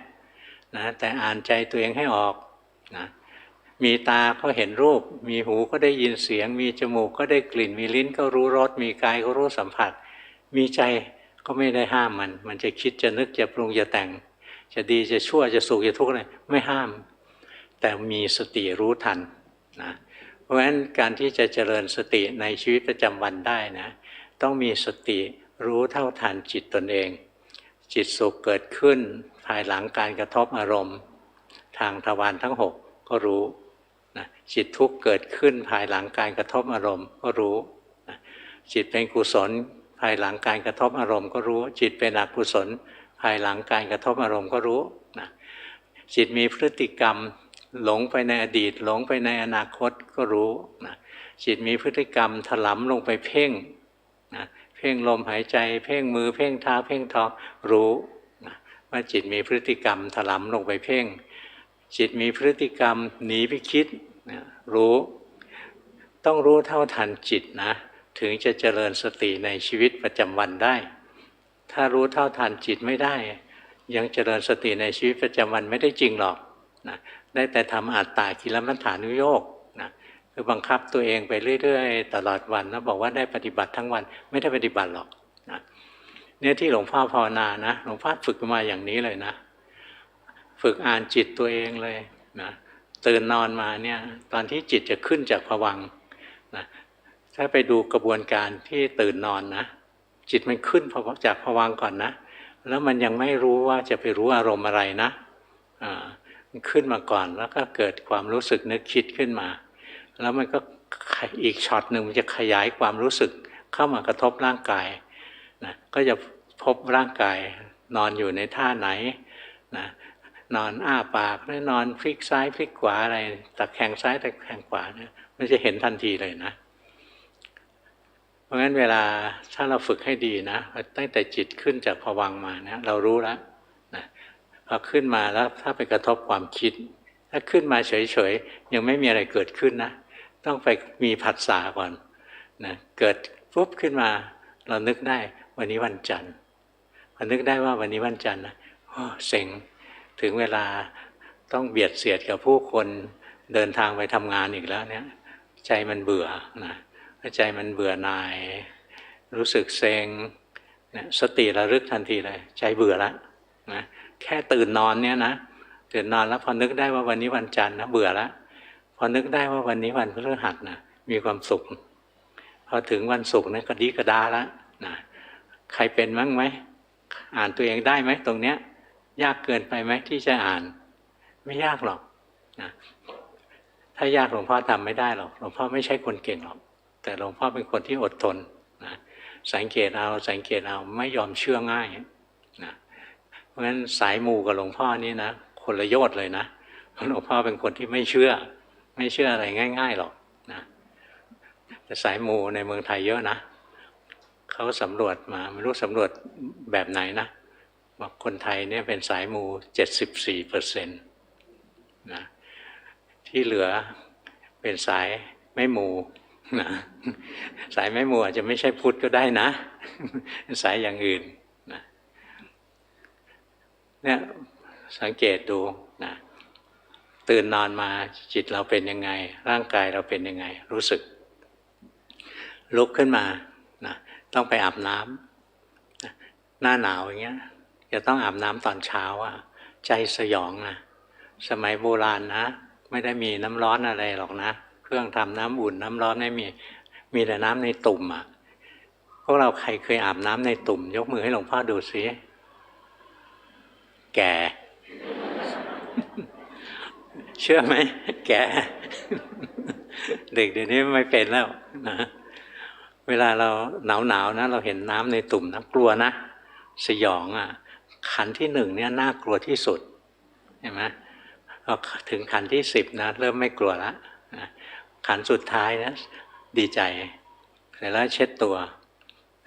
S1: นะแต่อ่านใจตัวเองให้ออกนะมีตาก็เห็นรูปมีหูก็ได้ยินเสียงมีจมูกก็ได้กลิ่นมีลิ้นก็รู้รสมีกายก็รู้สัมผัสมีใจก็ไม่ได้ห้ามมันจะคิดจะนึกจะปรุงจะแต่งจะดีจะชั่วจะสุขจะทุกข์อะไรไม่ห้ามแต่มีสติรู้ทันนะเพราะฉะนั้นการที่จะเจริญสติในชีวิตประจำวันได้นะต้องมีสติรู้เท่าทันจิตตนเองจิตสุขเกิดขึ้นภายหลังการกระทบอารมณ์ทางทวารทั้ง6ก็รู้นะจิตทุกข์เกิดขึ้นภายหลังการกระทบอารมณ์ก็รู้นะจิตเป็นกุศลภายหลังการกระทบอารมณ์ก็รู้จิตเป็นอกุศลภายหลังการกระทบอารมณ์ก็รู้นะจิตมีพฤติกรรมหลงไปในอดีตหลงไปในอนาคตก็รู้นะจิตมีพฤติกรรมถลำลงไปเพ่งนะเพ่งลมหายใจเพ่งมือเพ่งเท้าเพ่งท้องรู้นะว่าจิตมีพฤติกรรมถลำลงไปเพ่งจิตมีพฤติกรรมหนีไปคิดนะรู้ต้องรู้เท่าทันจิตนะถึงจะเจริญสติในชีวิตประจำวันได้ถ้ารู้เท่าทันจิตไม่ได้ยังเจริญสติในชีวิตประจำวันไม่ได้จริงหรอกนะได้แต่ทำอัตตากิลมัฏฐานุโยคนะคือบังคับตัวเองไปเรื่อยๆตลอดวันแล้วบอกว่าได้ปฏิบัติทั้งวันไม่ได้ปฏิบัติหรอกนะเนี่ยที่หลวงพ่อภาวนานะหลวงพ่อฝึกมาอย่างนี้เลยนะฝึกอ่านจิตตัวเองเลยนะตื่นนอนมาเนี่ยตอนที่จิตจะขึ้นจากภวังค์นะถ้าไปดูกระบวนการที่ตื่นนอนนะจิตมันขึ้นจากภวังค์ก่อนนะแล้วมันยังไม่รู้ว่าจะไปรู้อารมณ์อะไรนะมันขึ้นมาก่อนแล้วก็เกิดความรู้สึกนึกคิดขึ้นมาแล้วมันก็อีกช็อตหนึ่งมันจะขยายความรู้สึกเข้ามากระทบร่างกายนะก็จะพบร่างกายนอนอยู่ในท่าไหนนะนอนอ้าปากหรือนอนพลิกซ้ายพลิกขวาอะไรตะแคงซ้ายตะแคงขวาเนี่ยมันจะเห็นทันทีเลยนะเพราะงั้นเวลาถ้าเราฝึกให้ดีนะตั้งแต่จิตขึ้นจากภวังค์มานะเรารู้แล้วนะพอขึ้นมาแล้วถ้าไปกระทบความคิดถ้าขึ้นมาเฉยๆยังไม่มีอะไรเกิดขึ้นนะต้องไปมีผัสสะก่อนนะเกิดปุ๊บขึ้นมาเรานึกได้วันนี้วันจันทร์พอนึกได้ว่าวันนี้วันจันทร์นะเซ็งถึงเวลาต้องเบียดเสียดกับผู้คนเดินทางไปทำงานอีกแล้วเนี่ยใจมันเบื่อนะใจมันเบื่อหน่ายรู้สึกเซ็งเนี่ยสติระลึกทันทีเลยใจเบื่อแล้วนะแค่ตื่นนอนเนี่ยนะตื่นนอนแล้วพอนึกได้ว่าวันนี้วันจันทร์นะเบื่อแล้วพอนึกได้ว่าวันนี้วันพฤหัสนะมีความสุขพอถึงวันศุกร์นะก็ดีกระดาแล้วนะใครเป็นมั้งไหมอ่านตัวเองได้ไหมตรงเนี้ยยากเกินไปไหมที่จะอ่านไม่ยากหรอกนะถ้ายากหลวงพ่อทำไม่ได้หรอกหลวงพ่อไม่ใช่คนเก่งหรอกแต่หลวงพ่อเป็นคนที่อดทนนะสังเกตเอาไม่ยอมเชื่อง่ายนะเพราะฉะนั้นสายมูกับหลวงพ่อนี่นะคนละโยชน์เลยนะหลวงพ่อเป็นคนที่ไม่เชื่ออะไรง่ายๆหรอกนะ แต่สายมูในเมืองไทยเยอะนะเขาสำรวจมาไม่รู้สำรวจแบบไหนนะว่าคนไทยเนี่ยเป็นสายมู74%นะที่เหลือเป็นสายไม่มูนะสายไม่มูอาจจะไม่ใช่พุทธก็ได้นะสายอย่างอื่นนะเนี่ยสังเกตดูนะตื่นนอนมาจิตเราเป็นยังไงร่างกายเราเป็นยังไงรู้สึกลุกขึ้นมานะต้องไปอาบน้ำนะหน้าหนาวอย่างเงี้ยจะต้องอาบน้ำตอนเช้าอ่ะใจสยองนะสมัยโบราณนะไม่ได้มีน้ำร้อนอะไรหรอกนะเครื่องทำน้ำอุ่นน้ำร้อนไม่มีแต่น้ำในตุ่มอ่ะพวกเราใครเคยอาบน้ำในตุ่มยกมือให้หลวงพ่อดูสิแก่เชื่อไหมแก่เด็กเดี๋ยวนี้ไม่เป็นแล้วนะเวลาเราหนาวนะเราเห็นน้ำในตุ่มนะกลัวนะสยองอ่ะขันที่1เนี่ยน่ากลัวที่สุดเห็นไหมพอถึงขันที่10นะเริ่มไม่กลัวแล้วขันสุดท้ายนะดีใจเสร็จแล้วเช็ดตัว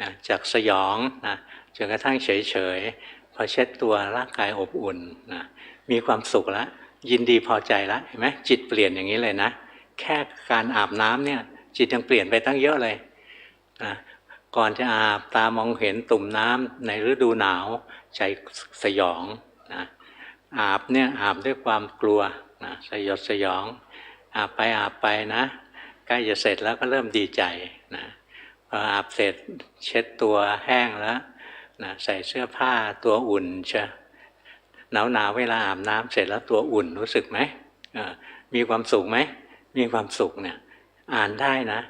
S1: นะจากสยองนะจนกระทั่งเฉยๆพอเช็ดตัวร่างกายอบอุ่นนะมีความสุขแล้วยินดีพอใจแล้วเห็นไหมจิตเปลี่ยนอย่างนี้เลยนะแค่การอาบน้ำเนี่ยจิตยังเปลี่ยนไปตั้งเยอะเลยนะก่อนจะอาบตามองเห็นตุ่มน้ำในฤดูหนาวใจสยองนะอาบเนี่ยอาบด้วยความกลัวนะสยดสยองอาบไปนะใกล้จะเสร็จแล้วก็เริ่มดีใจนะพออาบเสร็จเช็ดตัวแห้งแล้วนะใส่เสื้อผ้าตัวอุ่นเชียวหนาวเวลาอาบน้ำเสร็จแล้วตัวอุ่นรู้สึกไหมมีความสุขไหมมีความสุขเนี่ยอ่านได้นะ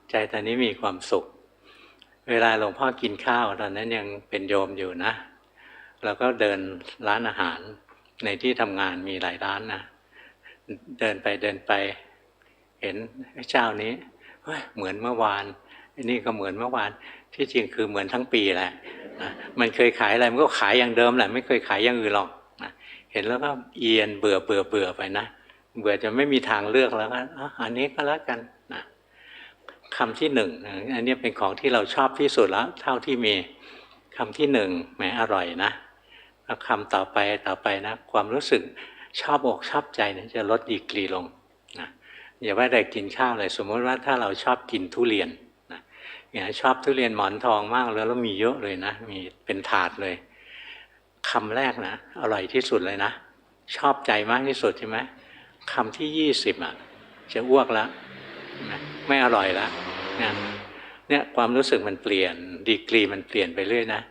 S1: ใจตอนนี้มีความสุขเวลาหลวงพ่อกินข้าวตอนนั้นยังเป็นโยมอยู่นะเราก็เดินร้านอาหารในที่ทำงานมีหลายร้านนะเดินไปเห็นเจ้านี้เหมือนเมื่อวานนี่ก็เหมือนเมื่อวานที่จริงคือเหมือนทั้งปีแหละนะมันเคยขายอะไรมันก็ขายอย่างเดิมแหละไม่เคยขายอย่างอื่นหรอกนะเห็นแล้วก็เอียนเบื่อไปนะเบื่อจะไม่มีทางเลือกแล้วก็อันนี้ก็แล้วกันนะคำที่1อันนี้เป็นของที่เราชอบที่สุดแล้วเท่าที่มีคำที่1แหมอร่อยนะแล้วคำต่อไปนะความรู้สึกชอบอกชอบใจเนี่ยจะลดดีกรีลงนะอย่าว่าแต่กินข้าวเลยสมมติว่าถ้าเราชอบกินทุเรียนนะอย่างชอบทุเรียนหมอนทองมากแล้วมีเยอะเลยนะมีเป็นถาดเลยคำแรกนะอร่อยที่สุดเลยนะชอบใจมากที่สุดใช่ไหมคำที่20จะอ้วกแล้วไม่อร่อยแล้วเนี่ยความรู้สึกมันเปลี่ยนดีกรีมันเปลี่ยนไปเรื่อยนะ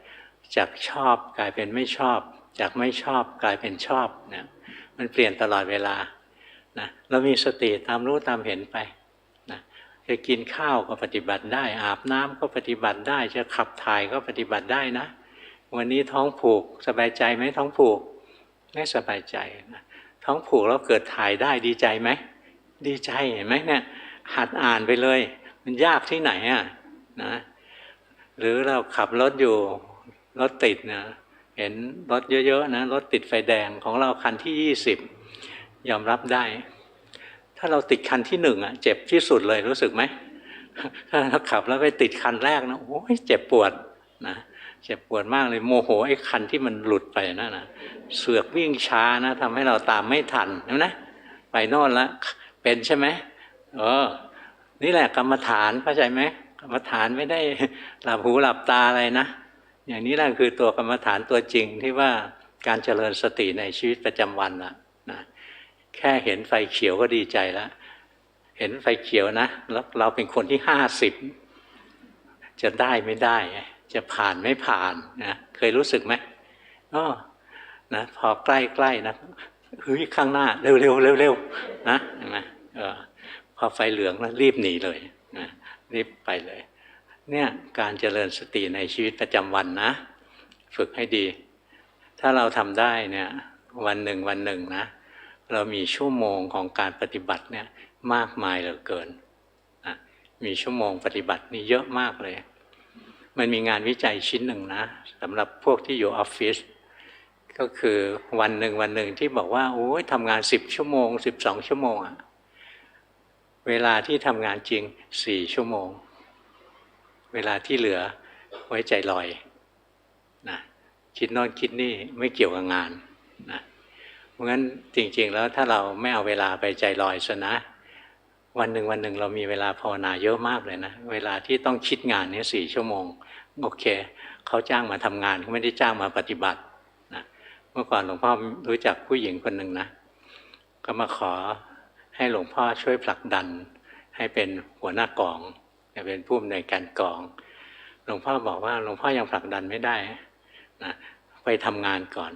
S1: จากชอบกลายเป็นไม่ชอบจากไม่ชอบกลายเป็นชอบนะมันเปลี่ยนตลอดเวลานะเรามีสติตามรู้ตามเห็นไปนะจะกินข้าวก็ปฏิบัติได้อาบน้ำก็ปฏิบัติได้จะขับถ่ายก็ปฏิบัติได้นะวันนี้ท้องผูกสบายใจไหมท้องผูกไม่สบายใจนะท้องผูกแล้วเกิดถ่ายได้ดีใจไหมดีใจเห็นไหมเนี่ยหัดอ่านไปเลยมันยากที่ไหนอ่ะนะหรือเราขับรถอยู่รถติดนะเห็นรถเยอะๆนะรถติดไฟแดงของเราคันที่20ยอมรับได้ถ้าเราติดคันที่1เจ็บที่สุดเลยรู้สึกไหมถ้าเราขับแล้วไปติดคันแรกนะโอ้ยเจ็บปวดนะเจ็บปวดมากเลยโมโหไอ้คันที่มันหลุดไปนั่นนะเสือกวิ่งช้านะทำให้เราตามไม่ทันเห็นไหมไปโน่นแล้วเป็นใช่ไหมนี่แหละกรรมฐานเข้าใจไหมกรรมฐานไม่ได้หลับหูหลับตาอะไรนะอย่างนี้แหละคือตัวกรรมฐานตัวจริงที่ว่าการเจริญสติในชีวิตประจำวันนะแค่เห็นไฟเขียวก็ดีใจแล้วเห็นไฟเขียวนะแล้วเราเป็นคนที่50จะได้ไม่ได้จะผ่านไม่ผ่านนะเคยรู้สึกไหมนะพอใกล้ๆนะเฮ้ยข้างหน้าเร็วนะเห็นไหมพอไฟเหลืองแล้วรีบหนีเลยนะรีบไปเลยเนี่ยการเจริญสติในชีวิตประจำวันนะฝึกให้ดีถ้าเราทำได้เนี่ยวันหนึ่งนะเรามีชั่วโมงของการปฏิบัติเนี่ยมากมายเหลือเกินนะมีชั่วโมงปฏิบัตินี่เยอะมากเลยมันมีงานวิจัยชิ้นหนึ่งนะสำหรับพวกที่อยู่ออฟฟิศก็คือวันหนึ่งที่บอกว่าโอ้ยทำงาน10 ชั่วโมง12 ชั่วโมง เวลาที่ทำงานจริง4 ชั่วโมงเวลาที่เหลือไว้ใจลอยนะคิดโน่นคิดนี่ไม่เกี่ยวกับงานนะเพราะงั้นจริงๆแล้วถ้าเราไม่เอาเวลาไปใจลอยซะนะวันหนึ่งเรามีเวลาภาวนาเยอะมากเลยนะเวลาที่ต้องคิดงานนี้4 ชั่วโมงโอเคเขาจ้างมาทำงานเขาไม่ได้จ้างมาปฏิบัตินะเมื่อก่อนหลวงพ่อรู้จักผู้หญิงคนหนึ่งนะก็มาขอให้หลวงพ่อช่วยผลักดันให้เป็นหัวหน้ากองเป็นผู้อำนวยการกองหลวงพ่อบอกว่าหลวงพ่อยังผลักดันไม่ได้นะไปทำงานก่อน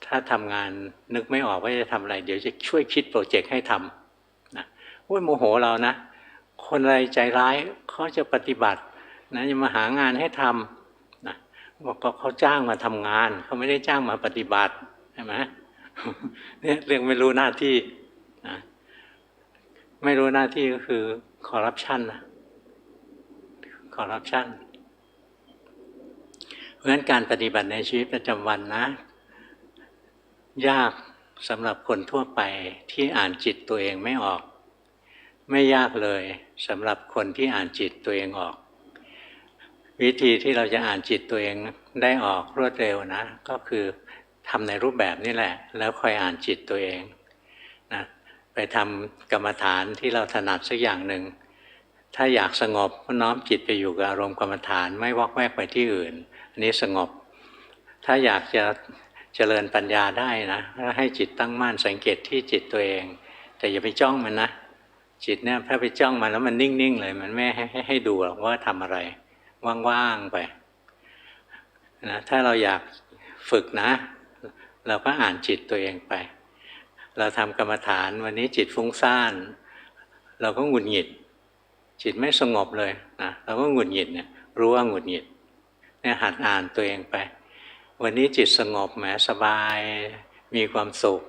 S1: ถ้าทำงานนึกไม่ออกว่าจะทำอะไรเดี๋ยวจะช่วยคิดโปรเจกต์ให้ทำนะโอ้ยโมโหเรานะคนอะไรใจร้ายเขาจะปฏิบัตินะจะมาหางานให้ทำนะบอกเขาจ้างมาทำงานเขาไม่ได้จ้างมาปฏิบัติใช่ไหมเนี่ยเรื่องไม่รู้หน้าที่นะไม่รู้หน้าที่ก็คือคอร์รัปชันนะคอร์รัปชันเพราะฉะนั้นการปฏิบัติในชีวิตประจำวันนะยากสำหรับคนทั่วไปที่อ่านจิตตัวเองไม่ออกไม่ยากเลยสำหรับคนที่อ่านจิตตัวเองออกวิธีที่เราจะอ่านจิตตัวเองได้ออกรวดเร็วนะก็คือทำในรูปแบบนี่แหละแล้วคอยอ่านจิตตัวเองนะไปทำกรรมฐานที่เราถนัดสักอย่างหนึ่งถ้าอยากสงบก็น้อมจิตไปอยู่กับอารมณ์กรรมฐานไม่วอกแวกไปที่อื่นอันนี้สงบถ้าอยากจะเจริญปัญญาได้นะให้จิตตั้งมั่นสังเกตที่จิตตัวเองแต่อย่าไปจ้องมันนะจิตเนี่ยถ้าไปจ้องมันแล้วมันนิ่งๆเลยมันไม่ให้ดูหรอกว่าทำอะไรว่างๆไปนะถ้าเราอยากฝึกนะเราก็อ่านจิตตัวเองไปเราทำกรรมฐานวันนี้จิตฟุ้งซ่านเราก็หงุดหงิดจิตไม่สงบเลยนะเราก็หงุดหงิดเนี่ยรู้ว่าหงุดหงิดเนี่ยหัดอ่านตัวเองไปวันนี้จิตสงบแหมสบายมีความสุข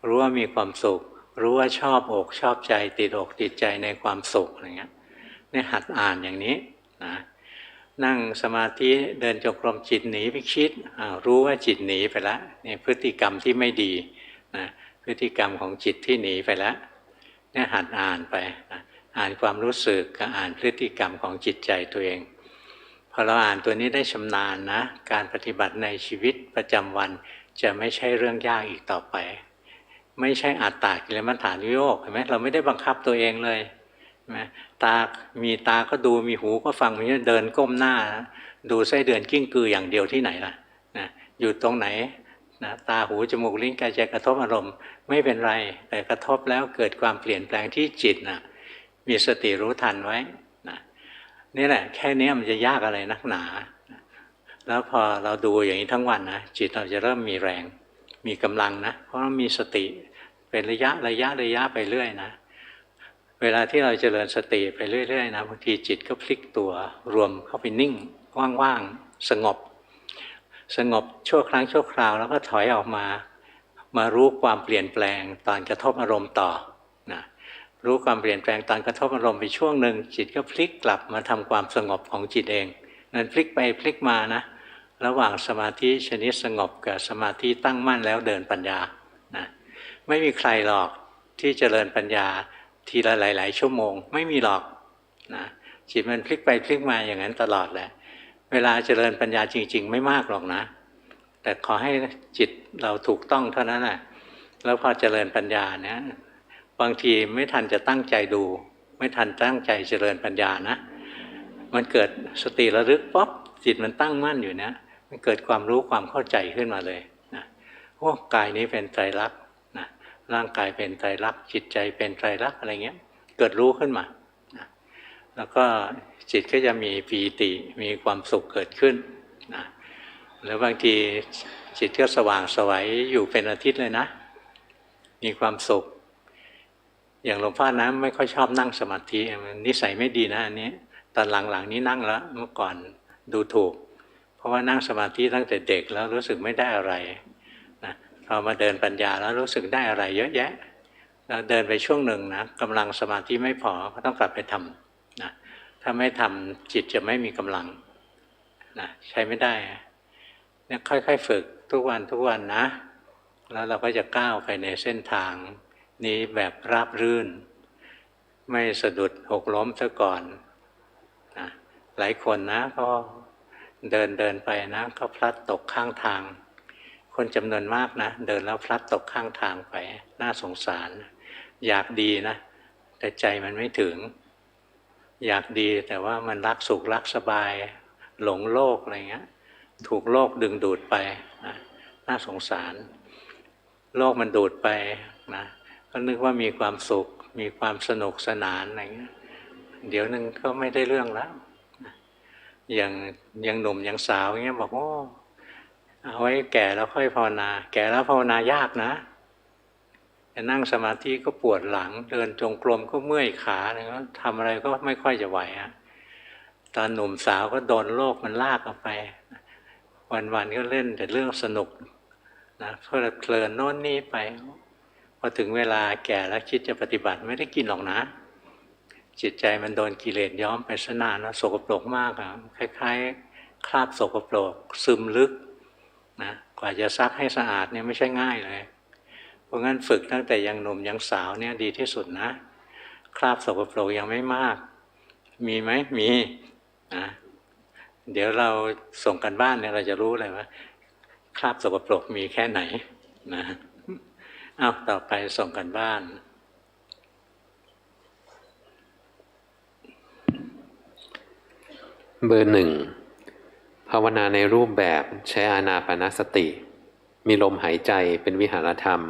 S1: รู้ว่ามีความสุขรู้ว่าชอบอกชอบใจติดอกติดใจในความสุขอะไรเงี้ยเนี่ยหัดอ่านอย่างนี้นะนั่งสมาธิเดินจงกรมจิตหนีไปคิดรู้ว่าจิตหนีไปแล้วนี่พฤติกรรมที่ไม่ดีนะพฤติกรรมของจิตที่หนีไปแล้วเนี่ยหัดอ่านไปนะอ่านความรู้สึกกับอ่านพฤติกรรมของจิตใจตัวเองพอเราอ่านตัวนี้ได้ชำนาญนะการปฏิบัติในชีวิตประจำวันจะไม่ใช่เรื่องยากอีกต่อไปไม่ใช่อัตตากิลมัฏฐานุโยคเห็นไหมเราไม่ได้บังคับตัวเองเลยตามีตาก็ดูมีหูก็ฟังมีเดินก้มหน้าดูไส้เดือนกิ้งกืออย่างเดียวที่ไหนล่ะนะอยู่ตรงไหนนะตาหูจมูกลิ้นกายใจกระทบอารมณ์ไม่เป็นไรแต่กระทบแล้วเกิดความเปลี่ยนแปลงที่จิตนะมีสติรู้ทันไว้นะนี่แหละแค่นี้มันจะยากอะไรนักหนาแล้วพอเราดูอย่างนี้ทั้งวันนะจิตเราจะเริ่มมีแรงมีกำลังนะเพราะเรามีสติเป็นระยะไปเรื่อยนะเวลาที่เราเจริญสติไปเรื่อยๆนะบางทีจิตก็พลิกตัวรวมเข้าไปนิ่งว่างๆสงบชั่วครั้งชั่วคราวแล้วก็ถอยออกมารู้ความเปลี่ยนแปลงตอนกระทบอารมณ์ต่อนะรู้ความเปลี่ยนแปลงตอนกระทบอารมณ์ไปช่วงหนึ่งจิตก็พลิกกลับมาทำความสงบของจิตเองนั่นพลิกไปพลิกมานะระหว่างสมาธิชนิดสงบกับสมาธิตั้งมั่นแล้วเดินปัญญานะไม่มีใครหรอกที่เจริญปัญญาทีละหลายๆชั่วโมงไม่มีหรอกนะจิตมันพลิกไปพลิกมาอย่างนั้นตลอดแหละเวลาเจริญปัญญาจริงๆไม่มากหรอกนะแต่ขอให้จิตเราถูกต้องเท่านั้นแหละแล้วพอเจริญปัญญาเนี่ยบางทีไม่ทันจะตั้งใจดูไม่ทันตั้งใจเจริญปัญญานะมันเกิดสติระลึกป๊อบจิตมันตั้งมั่นอยู่นะมันเกิดความรู้ความเข้าใจขึ้นมาเลยนะโอ้กายนี้เป็นไตรลักษณ์นะร่างกายเป็นไตรลักษณ์จิตใจเป็นไตรลักษณ์อะไรเงี้ยเกิดรู้ขึ้นมานะแล้วก็จิตก็จะมีปีติมีความสุขเกิดขึ้นนะแล้วบางทีจิตก็สว่างไสวอยู่เป็นอาทิตย์เลยนะมีความสุขอย่างหลวงพ่อนะไม่ค่อยชอบนั่งสมาธินิสัยไม่ดีนะอันนี้ตอนหลังๆนี้นั่งแล้วเมื่อก่อนดูถูกเพราะว่านั่งสมาธิตั้งแต่เด็กแล้วรู้สึกไม่ได้อะไรนะพอมาเดินปัญญาแล้วรู้สึกได้อะไรเยอะแยะแล้วเดินไปช่วงหนึ่งนะกำลังสมาธิไม่พอก็ต้องกลับไปทำนะถ้าไม่ทำจิตจะไม่มีกำลังนะใช้ไม่ได้เนี่ยค่อยๆฝึกทุกวันนะแล้วเราก็จะก้าวไปในเส้นทางนี้แบบราบรื่น ไม่สะดุดหกล้มซะก่อนนะหลายคนนะก็เดินไปนะก็พลัดตกข้างทางคนจำนวนมากนะเดินแล้วพลัดตกข้างทางไปน่าสงสารอยากดีนะแต่ใจมันไม่ถึงอยากดีแต่ว่ามันรักสุขรักสบายหลงโลกอะไรเงี้ยถูกโลกดึงดูดไปนะน่าสงสารโลกมันดูดไปนะก็นึกว่ามีความสุขมีความสนุกสนานอะไรเงี้ยเดี๋ยวนึงก็ไม่ได้เรื่องแล้วอย่างยังหนุ่มยังสาวเงี้ยบอกโอ้เอาไว้แก่แล้วค่อยภาวนาแก่แล้วภาวนายากนะจะนั่งสมาธิก็ปวดหลังเดินจงกรมก็เมื่อยขาเนี่ยทำอะไรก็ไม่ค่อยจะไหวอะตอนหนุ่มสาวก็โดนโลกมันลากออกไปวันๆก็เล่นแต่เรื่องสนุกนะเพลินโน่นนี่ไปพอถึงเวลาแก่แล้วคิดจะปฏิบัติไม่ได้กินหรอกนะจิตใจมันโดนกิเลสย้อมไปซะนานแล้วสกปรกมากอะคล้ายๆคราบสกปรกซึมลึกนะกว่าจะซักให้สะอาดเนี่ยไม่ใช่ง่ายเลยเพราะงั้นฝึกตั้งแต่ยังหนุ่มยังสาวเนี่ยดีที่สุดนะคราบสกปรกยังไม่มากมีไหมมีนะเดี๋ยวเราส่งกันบ้านเนี่ยเราจะรู้เลยว่าคราบสกปรกมีแค่ไหนนะเอาต่อไปส่งกันบ้าน
S2: เบอร์หนึ่งภาวนาในรูปแบบใช้อานาปานสติมีลมหายใจเป็นวิหารธรรม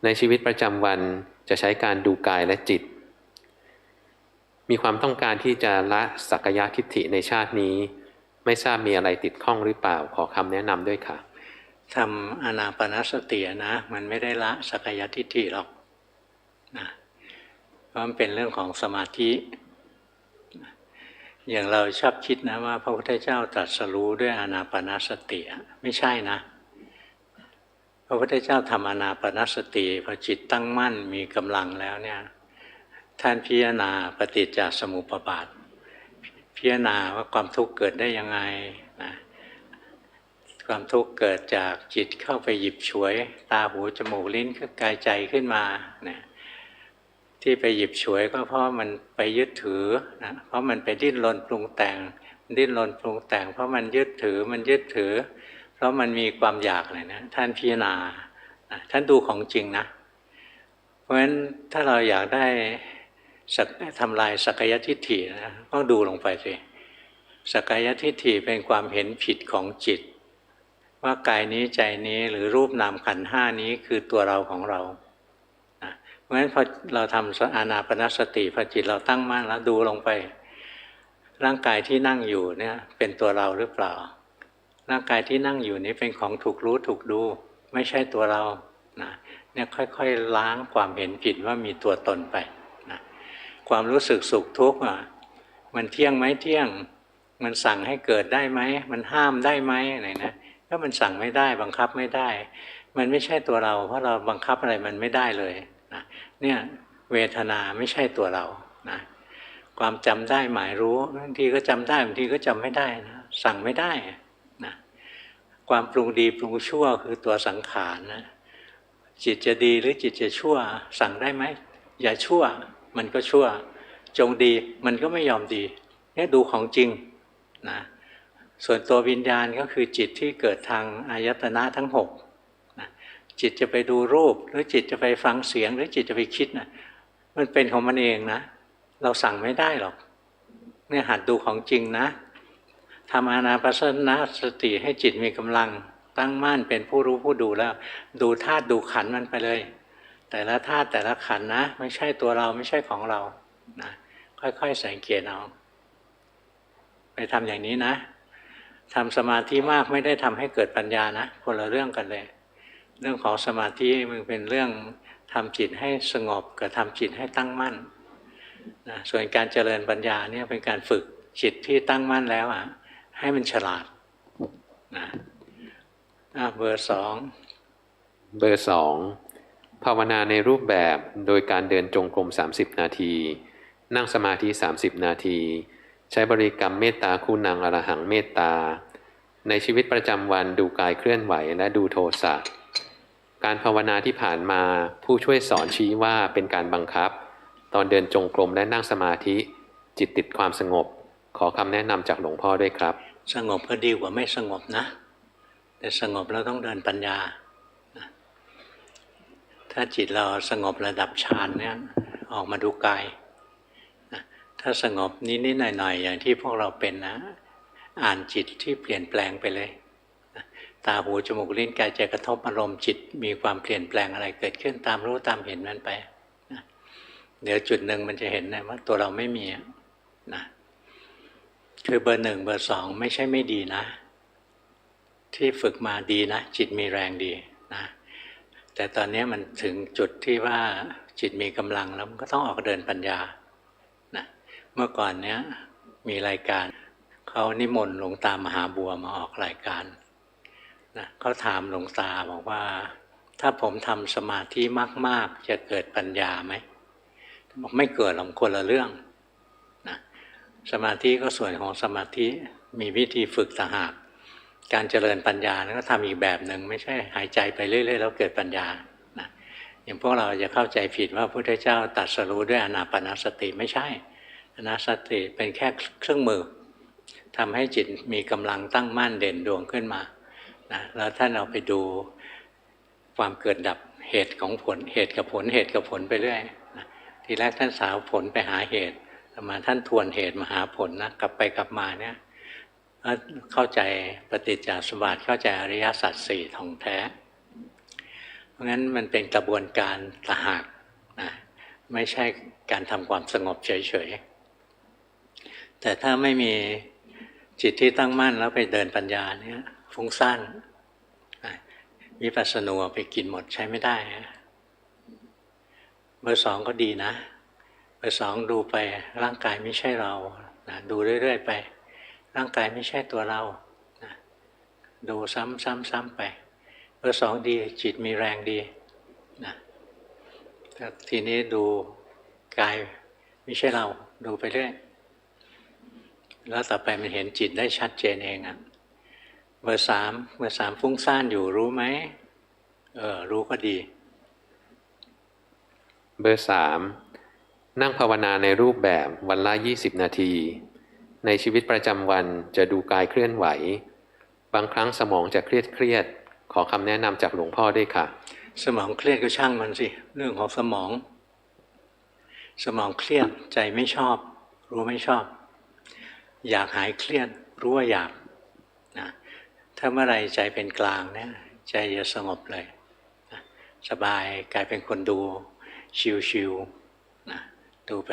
S2: ในชีวิตประจำวันจะใช้การดูกายและจิตมีความต้องการที่จะละสักยทิฏฐิในชาตินี้ไม่ทราบมีอะไรติดข้องหรือเปล่าขอคำแนะนำด้วยค่ะ
S1: ทำอานาปานสตินะมันไม่ได้ละสักยทิฏฐิหรอกนะเพราะมันเป็นเรื่องของสมาธิอย่างเราชอบคิดนะว่าพระพุทธเจ้าตรัสรู้ด้วยอานาปานสติไม่ใช่นะพระพุทธเจ้าทำอานาปานสติพอจิตตั้งมั่นมีกำลังแล้วเนี่ยท่านพิจารณาปฏิจจสมุปบาทพิจารณาว่าความทุกข์เกิดได้ยังไงนะความทุกข์เกิดจากจิตเข้าไปหยิบฉวยตาหูจมูกลิ้นกายใจขึ้นมาเนี่ยที่ไปหยิบฉวยก็เพราะมันไปยึดถือนะเพราะมันไปดิ้นรนปรุงแต่งดิ้นรนปรุงแต่งเพราะมันยึดถือเพราะมันมีความอยากเลยนะท่านพิจารณาท่านดูของจริงนะเพราะฉะนั้นถ้าเราอยากได้ทำลายสักยทิฏฐินะต้องดูลงไปสิสักยทิฏฐิเป็นความเห็นผิดของจิตว่ากายนี้ใจนี้หรือรูปนามขันธ์ห้านี้คือตัวเราของเราเพราะฉะนั้นพอเราทำอานาปานสติพอจิตเราตั้งมั่นแล้วดูลงไปร่างกายที่นั่งอยู่เนี่ยเป็นตัวเราหรือเปล่าร่างกายที่นั่งอยู่นี้เป็นของถูกรู้ถูกดูไม่ใช่ตัวเรานะเนี่ยค่อยๆล้างความเห็นผิดว่ามีตัวตนไปนะความรู้สึกสุขทุกข์มันเที่ยงไหมเที่ยงมันสั่งให้เกิดได้ไหมมันห้ามได้ไหมอะไรนะก็มันสั่งไม่ได้บังคับไม่ได้มันไม่ใช่ตัวเราเพราะเราบังคับอะไรมันไม่ได้เลยนะเนี่ยเวทนาไม่ใช่ตัวเรานะความจำได้หมายรู้บางทีก็จำได้บางทีก็จำไม่ได้นะสั่งไม่ได้นะความปรุงดีปรุงชั่วคือตัวสังขารนะจิตจะดีหรือจิตจะชั่วสั่งได้ไหมอย่าชั่วมันก็ชั่วจงดีมันก็ไม่ยอมดีเนี่ยดูของจริงนะส่วนตัววิญญาณก็คือจิตที่เกิดทางอายตนะทั้งหกนะจิตจะไปดูรูปหรือจิตจะไปฟังเสียงหรือจิตจะไปคิดนะมันเป็นของมันเองนะเราสั่งไม่ได้หรอกเนี่ยหัดดูของจริงนะทำอานาปานสติให้จิตมีกำลังตั้งมั่นเป็นผู้รู้ผู้ดูแล้วดูธาตุดูขันธ์มันไปเลยแต่ละธาตุแต่ละขันธ์นะไม่ใช่ตัวเราไม่ใช่ของเรานะค่อยๆสังเกตเอาไปทำอย่างนี้นะทำสมาธิมากไม่ได้ทำให้เกิดปัญญานะคนละเรื่องกันเลยเรื่องของสมาธิมันเป็นเรื่องทำจิตให้สงบกับทำจิตให้ตั้งมั่นนะส่วนการเจริญปัญญาเนี่ยเป็นการฝึกจิตที่ตั้งมั่นแล้วให้มันฉลาดนะเบอร์สอง
S2: ภาวนาในรูปแบบโดยการเดินจงกรม30 นาทีนั่งสมาธิ30 นาทีใช้บริกรรมเมตตาคุณังอรหังเมตตาในชีวิตประจำวันดูกายเคลื่อนไหวและดูโทสะการภาวนาที่ผ่านมาผู้ช่วยสอนชี้ว่าเป็นการบังคับ ตอนเดินจงกรมและนั่งสมาธิจิตติดความสงบขอคำแนะนำจากหลวงพ่อด้วยครับ
S1: สงบก็ดีกว่าไม่สงบนะแต่สงบเราต้องเดินปัญญาถ้าจิตเราสงบระดับฌานเนี่ยออกมาดูกายถ้าสงบนิดๆหน่อยๆอย่างที่พวกเราเป็นนะอ่านจิตที่เปลี่ยนแปลงไปเลยตาหูจมูกลิ้นกายใจกระทบอารมณ์จิตมีความเปลี่ยนแปลงอะไรเกิดขึ้นตามรู้ตามเห็นมันไปเดี๋ยวจุดหนึ่งมันจะเห็นนะว่าตัวเราไม่มีนะคือเบอร์หนึ่งเบอร์สองไม่ใช่ไม่ดีนะที่ฝึกมาดีนะจิตมีแรงดีนะแต่ตอนนี้มันถึงจุดที่ว่าจิตมีกำลังแล้วมันก็ต้องออกเดินปัญญานะเมื่อก่อนเนี้ยมีรายการเขานิมนต์หลวงตามหาบัวมาออกรายการนะเขาถามหลวงตาบอกว่าถ้าผมทำสมาธิมากๆจะเกิดปัญญาไหมบอกไม่เกิดหรอกคนละเรื่องนะสมาธิก็ส่วนของสมาธิมีวิธีฝึกต่างหากการเจริญปัญญาก็ทำอีกแบบหนึ่งไม่ใช่หายใจไปเรื่อยๆแล้วเกิดปัญญานะอย่างพวกเราจะเข้าใจผิดว่าพระพุทธเจ้าตรัสรู้ด้วยอานาปานสติไม่ใช่อานาปานสติเป็นแค่เครื่องมือทำให้จิตมีกำลังตั้งมั่นเด่นดวงขึ้นมานะแล้วท่านเอาไปดูความเกิดดับเหตุของผลเหตุกับผลเหตุกับผลไปเรื่อยนะทีแรกท่านสาวผลไปหาเหตุมาท่านทวนเหตุมาหาผลนะกลับไปกลับมาเนี่ยเข้าใจปฏิจจสมุปบาทเข้าใจอริยสัจสี่ท่องแท้เพราะงั้นมันเป็นกระบวนการต่างหากนะไม่ใช่การทำความสงบเฉยๆแต่ถ้าไม่มีจิตที่ตั้งมั่นแล้วไปเดินปัญญาเนี่ยฟุ้งซ่านวิปัสสนูไปกินหมดใช้ไม่ได้เบอร์สองก็ดีนะเบอร์สองดูไปร่างกายไม่ใช่เรานะดูเรื่อยๆไปร่างกายไม่ใช่ตัวเรานะดูซ้ำๆไปเบอร์สองดีจิตมีแรงดีนะทีนี้ดูกายไม่ใช่เราดูไปเรื่อยแล้วต่อไปมันเห็นจิตได้ชัดเจนเองอ่ะเบอร์สามฟุ้งซ่านอยู่รู้ไหมรู้ก็ดี
S2: เบอร์สามนั่งภาวนาในรูปแบบวันละ20 นาทีในชีวิตประจำวันจะดูกายเคลื่อนไหวบางครั้งสมองจะเครียดขอคำแนะนำจากหลวงพ่อด้วยค่ะ
S1: สมองเครียดก็ช่างมันสิเรื่องของสมองเครียดใจไม่ชอบรู้ไม่ชอบอยากหายเครียดรู้ว่าอยากนะถ้าเมื่อไรใจเป็นกลางเนี่ยใจจะสงบเลยนะสบายกลายเป็นคนดูชิวๆนะดูไป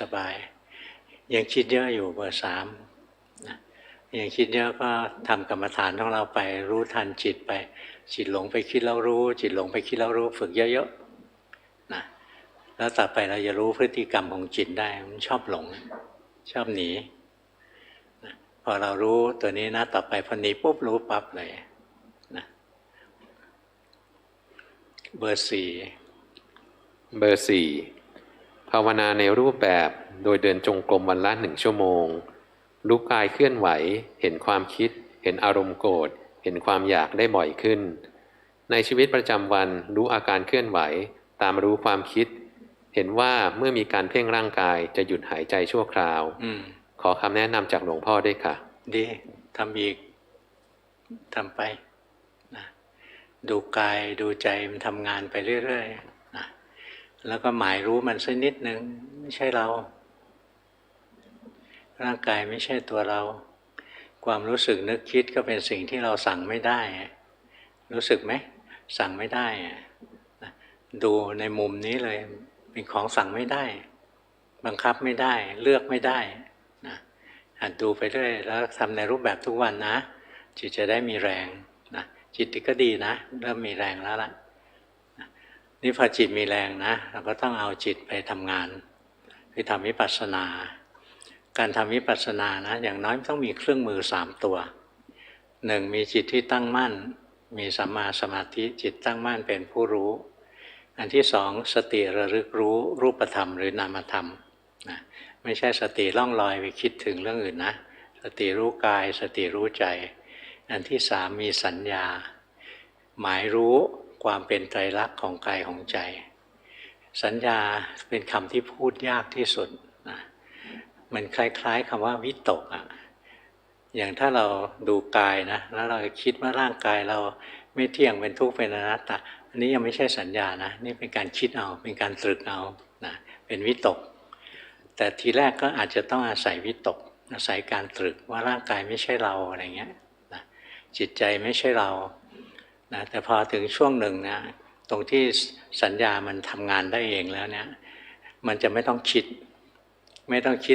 S1: สบายๆยังคิดเยอะอยู่เบอร์สามนะยังคิดเยอะก็ทำกรรมฐานของเราไปรู้ทันจิตไปจิตหลงไปคิดแล้วรู้จิตหลงไปคิดแล้วรู้ฝึกเยอะๆนะแล้วต่อไปเราจะรู้พฤติกรรมของจิตได้มันชอบหลงชอบหนีนะพอเรารู้ตัวนี้นะต่อไปพอหนีปุ๊บรู้ปั๊บเลยนะเบอร์สี่
S2: ภาวนาในรูปแบบโดยเดินจงกรมวันละ1 ชั่วโมงรู้กายเคลื่อนไหวเห็นความคิดเห็นอารมณ์โกรธเห็นความอยากได้บ่อยขึ้นในชีวิตประจำวันรู้อาการเคลื่อนไหวตามรู้ความคิดเห็นว่าเมื่อมีการเพ่งร่างกายจะหยุดหายใจชั่วคราวขอคำแนะนำจากหลวงพ่อด้วยค่ะ
S1: ดีทำอีกทำไปนะดูกายดูใจมันทำงานไปเรื่อยๆนะแล้วก็หมายรู้มันสักนิดนึงไม่ใช่เราร่างกายไม่ใช่ตัวเราความรู้สึกนึกคิดก็เป็นสิ่งที่เราสั่งไม่ได้รู้สึกไหมสั่งไม่ได้นะดูในมุมนี้เลยเป็นของสั่งไม่ได้บังคับไม่ได้เลือกไม่ได้นะหัดดูไปเรื่อยแล้วทำในรูปแบบทุกวันนะจิตจะได้มีแรงนะจิตก็ดีนะเริ่มมีแรงแล้วล่ะนี่พอจิตมีแรงนะเราก็ต้องเอาจิตไปทำงานคือทำวิปัสสนาการทำวิปัสสนานะอย่างน้อยต้องมีเครื่องมือ3 ตัว1มีจิตที่ตั้งมั่นมีสัมมาสมาธิจิตตั้งมั่นเป็นผู้รู้อันที่2สติระลึกรู้รูปธรรมหรือนามธรรมนะไม่ใช่สติล่องลอยไปคิดถึงเรื่องอื่นนะสติรู้กายสติรู้ใจอันที่3มีสัญญาหมายรู้ความเป็นไตรลักษณ์ของกายของใจ สัญญาเป็นคำที่พูดยากที่สุดนะมันคล้ายๆคำว่าวิตกอ่ะอย่างถ้าเราดูกายนะแล้วเราคิดว่าร่างกายเราไม่เที่ยงเป็นทุกข์เป็นอนัตตาอันนี้ยังไม่ใช่สัญญานะนี่เป็นการคิดเอาเป็นการตรึกเอานะเป็นวิตกแต่ทีแรกก็อาจจะต้องอาศัยวิตกอาศัยการตรึกว่าร่างกายไม่ใช่เราอะไรเงี้ยนะจิตใจไม่ใช่เรานะแต่พอถึงช่วงหนึ่งนะตรงที่สัญญามันทำงานได้เองแล้วเนี่ยมันจะไม่ต้องคิด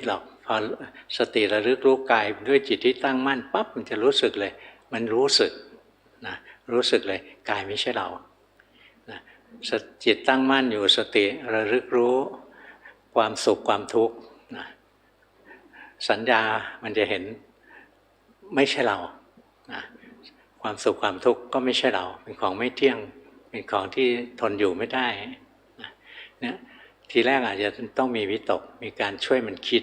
S1: หรอกพอสติระลึกรู้กายด้วยจิตที่ตั้งมั่นปั๊บมันจะรู้สึกเลยมันรู้สึกนะรู้สึกเลยกายไม่ใช่เรานะจิตตั้งมั่นอยู่สติระลึกรู้ความสุขความทุกข์นะสัญญามันจะเห็นไม่ใช่เรานะความสุขความทุกข์ก็ไม่ใช่เราเป็นของไม่เที่ยงเป็นของที่ทนอยู่ไม่ได้นะเนี่ยทีแรกอาจจะต้องมีวิตกมีการช่วยมันคิด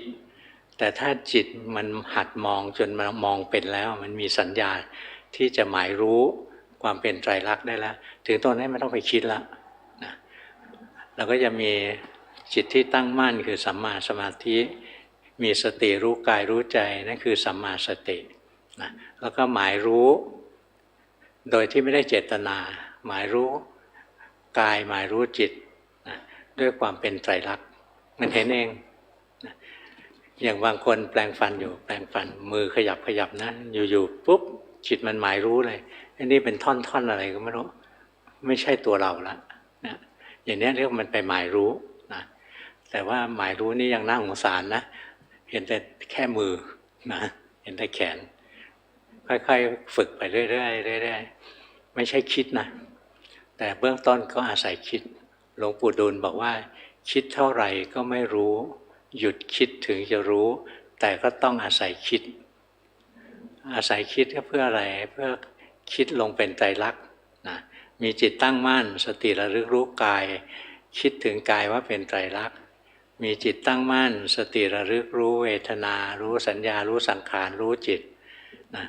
S1: แต่ถ้าจิตมันหัดมองจนมันมองเป็นแล้วมันมีสัญญาที่จะหมายรู้ความเป็นไตรลักษณ์ได้แล้วถึงตอนนี้ไม่ต้องไปคิดแล้วนะเราก็จะมีจิตที่ตั้งมั่นคือสัมมาสมาธิมีสติรู้กายรู้ใจนั่นคือสัมมาสตินะแล้วก็หมายรู้โดยที่ไม่ได้เจตนาหมายรู้กายหมายรู้จิตนะด้วยความเป็นไตรลักษณ์มันเห็นเองนะอย่างบางคนแปลงฟันอยู่แปลงฟันมือขยับนะอยู่ๆปุ๊บจิตมันหมายรู้เลยอันนี้เป็นท่อนอะไรก็ไม่รู้ไม่ใช่ตัวเราละนะอย่างนี้เรียกมันไปหมายรู้นะแต่ว่าหมายรู้นี่ยังน่าสงสารนะเห็นแต่แค่มือนะเห็นแต่แขนค่อยๆฝึกไปเรื่อยๆไม่ใช่คิดนะแต่เบื้องต้นก็อาศัยคิดหลวงปู่ดูลบอกว่าคิดเท่าไหร่ก็ไม่รู้หยุดคิดถึงจะรู้แต่ก็ต้องอาศัยคิดก็เพื่ออะไรเพื่อคิดลงเป็นไตรลักษณ์นะมีจิตตั้งมั่นสติระลึกรู้กายคิดถึงกายว่าเป็นไตรลักษณ์มีจิตตั้งมั่นสติระลึกรู้เวทนารู้สัญญารู้สังขารรู้จิตนะ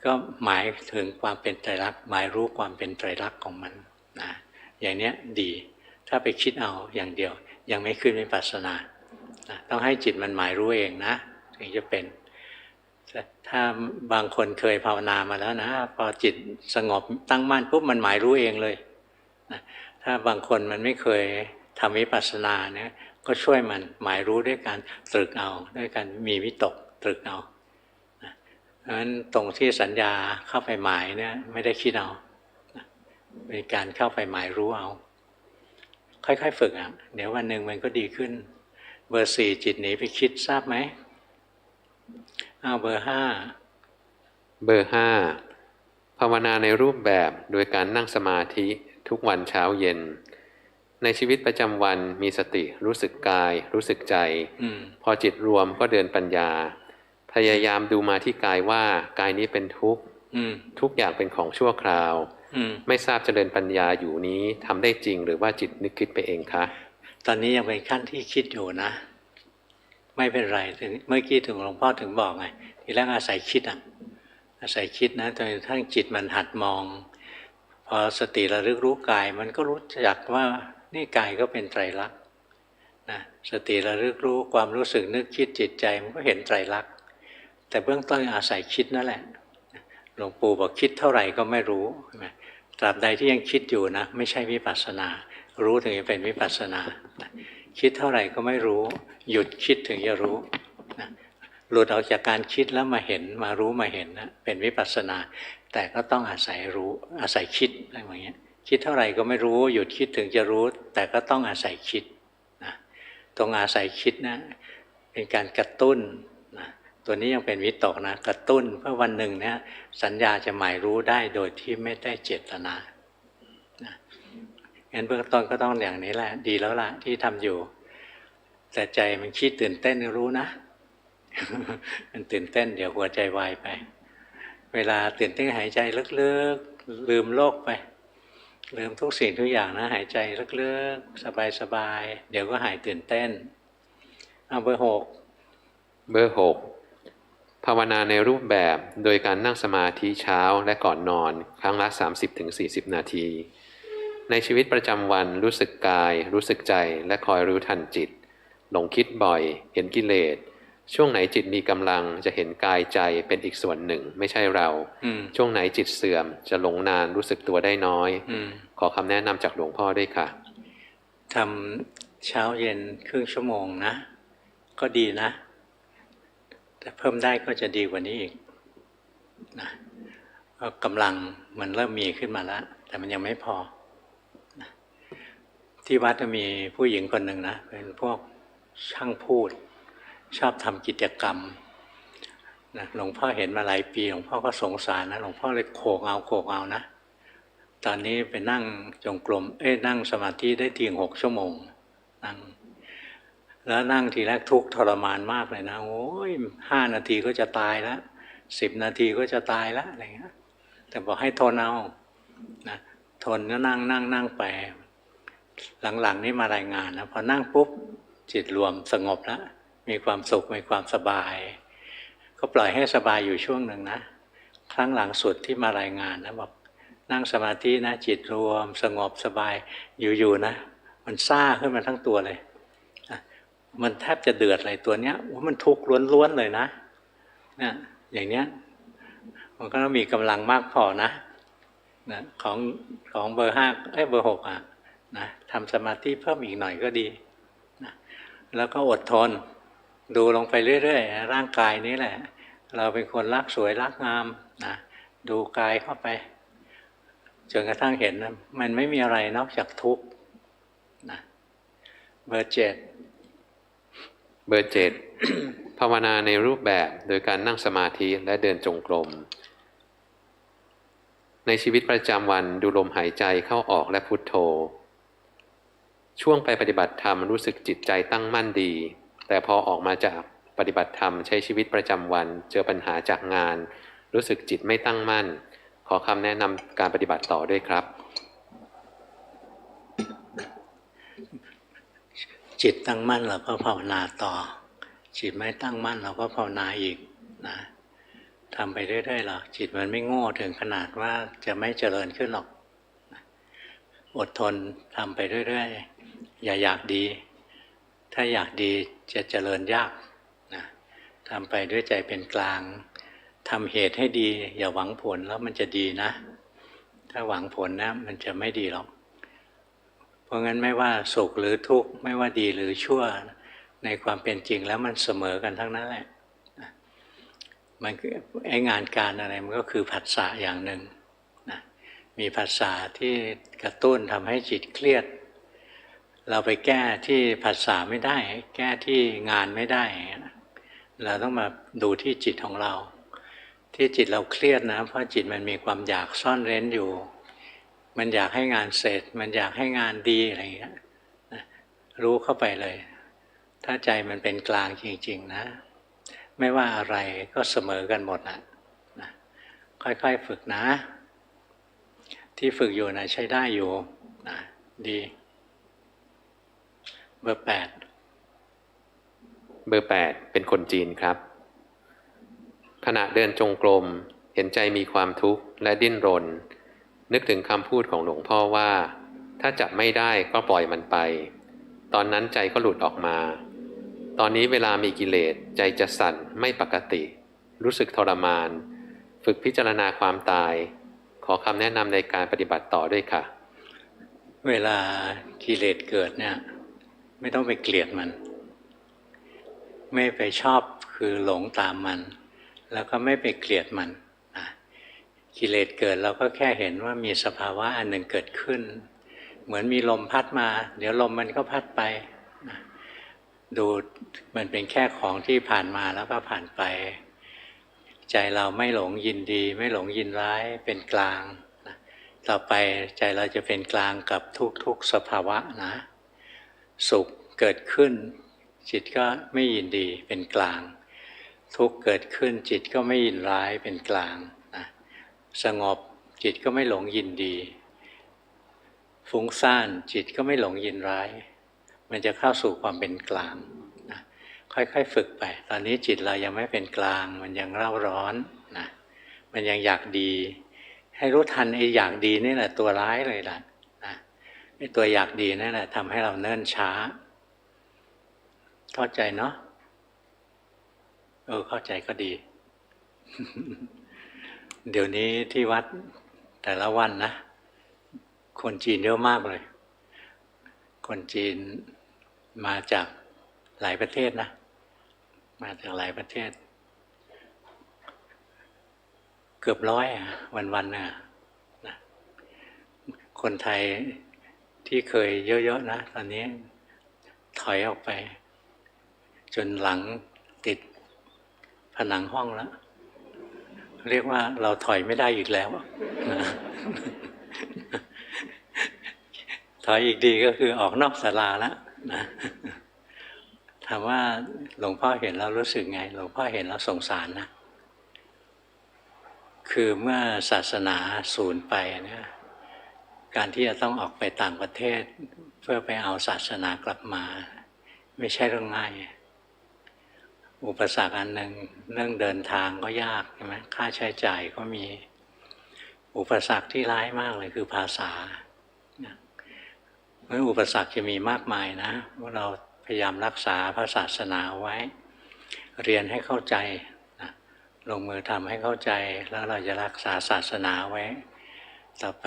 S1: ก็หมายถึงความเป็นไตรลักษณ์หมายรู้ความเป็นไตรลักษณ์ของมันนะอย่างนี้ดีถ้าไปคิดเอาอย่างเดียวยังไม่ขึ้นวิปัสสนานะต้องให้จิตมันหมายรู้เองนะถึงจะเป็นถ้าบางคนเคยภาวนามาแล้วนะพอจิตสงบตั้งมั่นปุ๊บมันหมายรู้เองเลยนะถ้าบางคนมันไม่เคยทำวิปัสสนาเนี่ยก็ช่วยมันหมายรู้ด้วยการตรึกเอาด้วยการมีวิตกตรึกเอาเพราะฉะนั้นตรงที่สัญญาเข้าไปหมายเนี่ยไม่ได้คิดเอาเป็นการเข้าไปหมายรู้เอาค่อยๆฝึกอ่ะเดี๋ยววันหนึ่งมันก็ดีขึ้นเบอร์ 4จิตหนีไปคิดทราบไหมเอาเบอร์ 5
S2: เบอร์ 5ภาวนาในรูปแบบโดยการนั่งสมาธิทุกวันเช้าเย็นในชีวิตประจำวันมีสติรู้สึกกายรู้สึกใจพอจิตรวมก็เดินปัญญาพยายามดูมาที่กายว่ากายนี้เป็นทุกข์ทุกอย่างเป็นของชั่วคราวไม่ทราบเจริญปัญญาอยู่นี้ทำได้จริงหรือว่าจิตนึกคิดไปเองคะ
S1: ตอนนี้ยังเป็นขั้นที่คิดอยู่นะไม่เป็นไรถึงเมื่อกี้ถึงหลวงพ่อถึงบอกไงทีแรกอาศัยคิดอ่ะอาศัยคิดนะจนกระทั่งจิตมันหัดมองพอสติระลึกรู้กายมันก็รู้จักว่านี่กายก็เป็นไตรลักษณ์นะสติระลึกรู้ความรู้สึกนึกคิดจิตใจมันก็เห็นไตรลักษณ์แต่เบื้องต้นอาศัยคิดนั่นแหละหลวงปู่บอกคิดเท่าไหร่ก็ไม่รู้ตราบใดที่ยังคิดอยู่นะไม่ใช่วิปัสสนารู้ถึงจะเป็นวิปัสสนาคิดเท่าไหร่ก็ไม่รู้หยุดคิดถึงจะรู้หลุดออกจากการคิดแล้วมาเห็นมารู้มาเห็นนะเป็นวิปัสสนาแต่ก็ต้องอาศัยรู้อาศัยคิดอะไรอย่างเงี้ยคิดเท่าไหร่ก็ไม่รู้หยุดคิดถึงจะรู้แต่ก็ต้องอาศัยคิดนะตรงอาศัยคิดนะเป็นการกระตุ้นนะตัวนี้ยังเป็นวิตกนะกระตุ้นเพื่อวันหนึ่งเนี่ยสัญญาจะหมายรู้ได้โดยที่ไม่ได้เจตนางั้นเบื้องต้นก็ต้องอย่างนี้แหละดีแล้วล่ะที่ทำอยู่แต่ใจมันคิดตื่นเต้นรู้นะ มันตื่นเต้นเดี๋ยวหัวใจวายไปเวลาตื่นเต้นหายใจลึกๆลืมโลกไปลืมทุกสิ่งทุกอย่างนะหายใจลึกๆสบายๆเดี๋ยวก็หายตื่นเต้นเอาเบอร์ 6
S2: เบอร์ 6ภาวนาในรูปแบบโดยการนั่งสมาธิเช้าและก่อนนอนครั้งละ 30-40 นาที ในชีวิตประจำวันรู้สึกกายรู้สึกใจและคอยรู้ทันจิตหลงคิดบ่อยเห็นกิเลสช่วงไหนจิตมีกำลังจะเห็นกายใจเป็นอีกส่วนหนึ่งไม่ใช่เราช่วงไหนจิตเสื่อมจะหลงนานรู้สึกตัวได้น้อยขอคำแนะนำจากหลวงพ่อด้วยค่ะ
S1: ทำเช้าเย็นครึ่งชั่วโมงนะก็ดีนะแต่เพิ่มได้ก็จะดีกว่านี้อีกนะกำลังมันเริ่มมีขึ้นมาแล้วแต่มันยังไม่พอนะที่วัดจะมีผู้หญิงคนหนึ่งนะเป็นพวกช่างพูดชอบทำกิจกรรมนะหลวงพ่อเห็นมาหลายปีหลวงพ่อก็สงสารนะหลวงพ่อเลยโขกเอานะตอนนี้ไปนั่งจงกรมนั่งสมาธิได้ถึง6 ชั่วโมงนั่งแล้วนั่งทีแรกทุกข์ทรมานมากเลยนะโอ้ย5 นาทีก็จะตายแล้ว10 นาทีก็จะตายแล้วอะไรเงี้ยแต่บอกให้ทนเอานะทนก็นั่งไปหลังๆนี่มารายงานนะพอนั่งปุ๊บจิตรวมสงบแล้วมีความสุขมีความสบายก็ปล่อยให้สบายอยู่ช่วงหนึ่งนะครั้งหลังสุดที่มารายงานนะบอกนั่งสมาธินะจิตรวมสงบสบายอยู่ๆนะมันซ่าขึ้นมาทั้งตัวเลยมันแทบจะเดือดอะไรตัวเนี้ยว่ามันทุกข์ล้วนๆเลยนะเนี่ยอย่างเนี้ยมันก็ต้องมีกำลังมากพอนะของเบอร์ 5เบอร์ 6นะทำสมาธิเพิ่มอีกหน่อยก็ดีนะแล้วก็อดทนดูลงไปเรื่อยๆร่างกายนี้แหละเราเป็นคนรักสวยรักงามนะดูกายเข้าไปจนกระทั่งเห็นนะมันไม่มีอะไรนอกจากทุกข์นะเบอร์ 7
S2: เบอร์ 7 ภาวนาในรูปแบบโดยการนั่งสมาธิและเดินจงกรมในชีวิตประจำวันดูลมหายใจเข้าออกและพุทโธช่วงไปปฏิบัติธรรมรู้สึกจิตใจตั้งมั่นดีแต่พอออกมาจากปฏิบัติธรรมใช้ชีวิตประจำวันเจอปัญหาจากงานรู้สึกจิตไม่ตั้งมั่นขอคำแนะนำการปฏิบัติต่อด้วยครับ
S1: จิตตั้งมั่นเราก็ภาวนาต่อจิตไม่ตั้งมั่นเราก็ภาวนาอีกนะทำไปเรื่อยๆหรอกจิตมันไม่โง่ถึงขนาดว่าจะไม่เจริญขึ้นหรอกอดทนทำไปเรื่อยๆอย่าอยากดีถ้าอยากดีจะเจริญยากนะทำไปด้วยใจเป็นกลางทำเหตุให้ดีอย่าหวังผลแล้วมันจะดีนะถ้าหวังผลนะมันจะไม่ดีหรอกเพราะงั้นไม่ว่าสุขหรือทุกข์ไม่ว่าดีหรือชั่วในความเป็นจริงแล้วมันเสมอกันทั้งนั้นแหละมันคือไอ้งานการอะไรมันก็คือผัสสะอย่างหนึ่งนะมีผัสสะที่กระตุ้นทำให้จิตเครียดเราไปแก้ที่ผัสสะไม่ได้แก้ที่งานไม่ได้เราต้องมาดูที่จิตของเราที่จิตเราเครียดนะเพราะจิตมันมีความอยากซ่อนเร้นอยู่มันอยากให้งานเสร็จมันอยากให้งานดีอะไรอย่างเงี้ยรู้เข้าไปเลยถ้าใจมันเป็นกลางจริงๆนะไม่ว่าอะไรก็เสมอกันหมดนะค่อยๆฝึกนะที่ฝึกอยู่นะใช้ได้อยู่นะดีเบอร์ 8
S2: เบอร์ 8เป็นคนจีนครับขณะเดินจงกรมเห็นใจมีความทุกข์และดิ้นรนนึกถึงคำพูดของหลวงพ่อว่าถ้าจับไม่ได้ก็ปล่อยมันไปตอนนั้นใจก็หลุดออกมาตอนนี้เวลามีกิเลสใจจะสั่นไม่ปกติรู้สึกทรมานฝึกพิจารณาความตายขอคำแนะนำในการปฏิบัติต่อด้วยค่ะ
S1: เวลากิเลสเกิดเนี่ยไม่ต้องไปเกลียดมันไม่ไปชอบคือหลงตามมันแล้วก็ไม่ไปเกลียดมันกิเลสเกิดเราก็แค่เห็นว่ามีสภาวะอันหนึ่งเกิดขึ้นเหมือนมีลมพัดมาเดี๋ยวลมมันก็พัดไปดูมันเป็นแค่ของที่ผ่านมาแล้วก็ผ่านไปใจเราไม่หลงยินดีไม่หลงยินร้ายเป็นกลางต่อไปใจเราจะเป็นกลางกับทุกๆสภาวะนะสุขเกิดขึ้นจิตก็ไม่ยินดีเป็นกลางทุกข์เกิดขึ้นจิตก็ไม่ยินร้ายเป็นกลางนะสงบจิตก็ไม่หลงยินดีฟุ้งซ่านจิตก็ไม่หลงยินร้ายมันจะเข้าสู่ความเป็นกลางนะค่อยๆฝึกไปตอนนี้จิตเรายังไม่เป็นกลางมันยังเร่าร้อนนะมันยังอยากดีให้รู้ทันไอ้อยากดีนี่แหละตัวร้ายเลยล่ะนะ ตัวอยากดีนั่นแหละทำให้เราเนิ่นช้าเข้าใจเนาะเข้าใจก็ดี เดี๋ยวนี้ที่วัดแต่ละวันนะคนจีนเยอะมากเลยคนจีนมาจากหลายประเทศนะมาจากหลายประเทศเกือบร้อยวันๆนะคนไทยที่เคยเยอะๆนะตอนนี้ถอยออกไปจนหลังติดผนังห้องแล้วเรียกว่าเราถอยไม่ได้อีกแล้วถอยอีกดีก็คือออกนอกศาลาแล้วนะถามว่าหลวงพ่อเห็นแล้วรู้สึกไงหลวงพ่อเห็นแล้วสงสารนะคือเมื่อศาสนาสูญไปเนี่ยการที่จะต้องออกไปต่างประเทศเพื่อไปเอาศาสนากลับมาไม่ใช่เรื่องง่ายอุปสรรคอันหนึ่งเรื่องเดินทางก็ยากใช่ไหมค่าใช้จ่ายก็มีอุปสรรคที่ร้ายมากเลยคือภาษาเพราะอุปสรรคจะมีมากมายนะว่าเราพยายามรักษาพระศาสนาไว้เรียนให้เข้าใจลงมือทำให้เข้าใจแล้วเราจะรักษาศาสนาไว้ต่อไป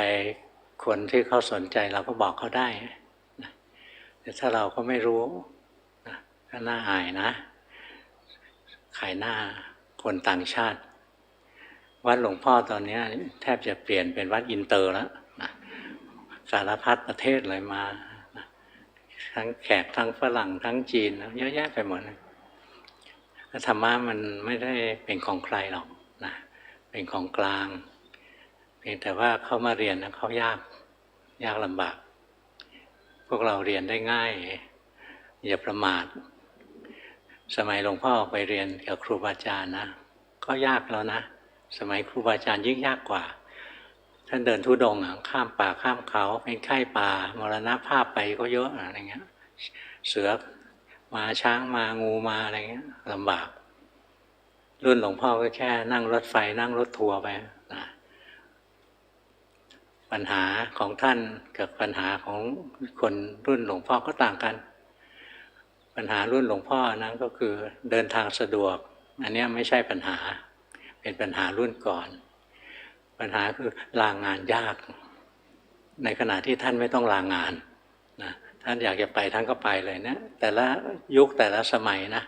S1: คนที่เขาสนใจเราก็บอกเขาได้แต่ถ้าเราก็ไม่รู้ก็น่าอายนะขายหน้าคนต่างชาติวัดหลวงพ่อตอนนี้แทบจะเปลี่ยนเป็นวัดอินเตอร์แล้วนะสารพัดประเทศเลยมานะทั้งแขกทั้งฝรั่งทั้งจีนเยอะแยะไปหมดธรรมะมันไม่ได้เป็นของใครหรอกนะเป็นของกลางเพียงแต่ว่าเขามาเรียนนะเขายากลำบากพวกเราเรียนได้ง่ายอย่าประมาทสมัยหลวงพ่อไปเรียนกับครูบาอาจารย์นะก็ยากแล้วนะสมัยครูบาอาจารย์ยิ่งยากกว่าท่านเดินธุดงค์ข้ามป่าข้ามเขาเป็นไข้ป่ามรณภาพไปก็เยอะอะไรเงี้ยเสือมาช้างมางูมาอะไรเงี้ยลำบากรุ่นหลวงพ่อก็แค่นั่งรถไฟนั่งรถทัวร์ไปนะปัญหาของท่านกับปัญหาของคนรุ่นหลวงพ่อก็ต่างกันปัญหารุ่นหลวงพ่อนั้นก็คือเดินทางสะดวกอันนี้ไม่ใช่ปัญหาเป็นปัญหารุ่นก่อนปัญหาคือลางานยากในขณะที่ท่านไม่ต้องลางานนะท่านอยากจะไปท่านก็ไปเลยนะแต่ละยุคแต่ละสมัยนะ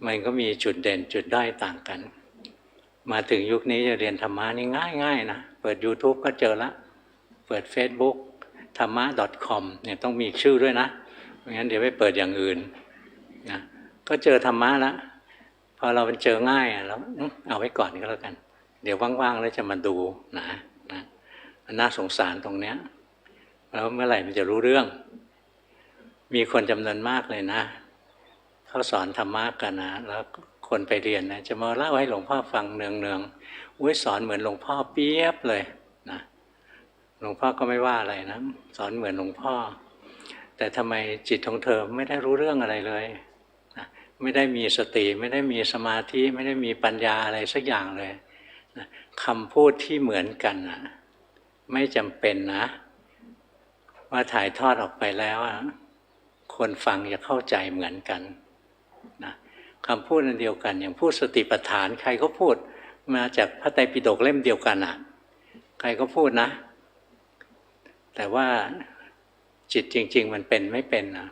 S1: มันก็มีจุดเด่นจุดด้อยต่างกันมาถึงยุคนี้จะเรียนธรรมะนี่ง่ายๆนะเปิด YouTube ก็เจอละเปิด Facebook ธรรมะ .com เนี่ยต้องมีชื่อด้วยนะไม่งั้นเดี๋ยวไปเปิดอย่างอื่นนะก็เจอธรรมะแล้วพอเราเจอง่ายแล้วเอาไว้ก่อนก็แล้วกันเดี๋ยวว่างๆแล้วจะมาดูนะมันน่าสงสารตรงเนี้ยแล้วเมื่อไหร่มันจะรู้เรื่องมีคนจำนวนมากเลยนะเขาสอนธรรมะกันนะแล้วคนไปเรียนนะจะมาเล่าให้หลวงพ่อฟังเนืองๆอุ้ยสอนเหมือนหลวงพ่อเปียบเลยนะหลวงพ่อก็ไม่ว่าอะไรนะสอนเหมือนหลวงพ่อแต่ทำไมจิตของเธอไม่ได้รู้เรื่องอะไรเลยนะไม่ได้มีสติไม่ได้มีสมาธิไม่ได้มีปัญญาอะไรสักอย่างเลยนะคำพูดที่เหมือนกันนะไม่จำเป็นนะว่าถ่ายทอดออกไปแล้วคนฟังจะเข้าใจเหมือนกันนะคำพูดอันเดียวกันอย่างพูดสติปัฏฐานใครก็พูดมาจากพระไตรปิฎกเล่มเดียวกันใครก็พูดนะแต่ว่าจิตจริงๆมันเป็นไม่เป็นนะ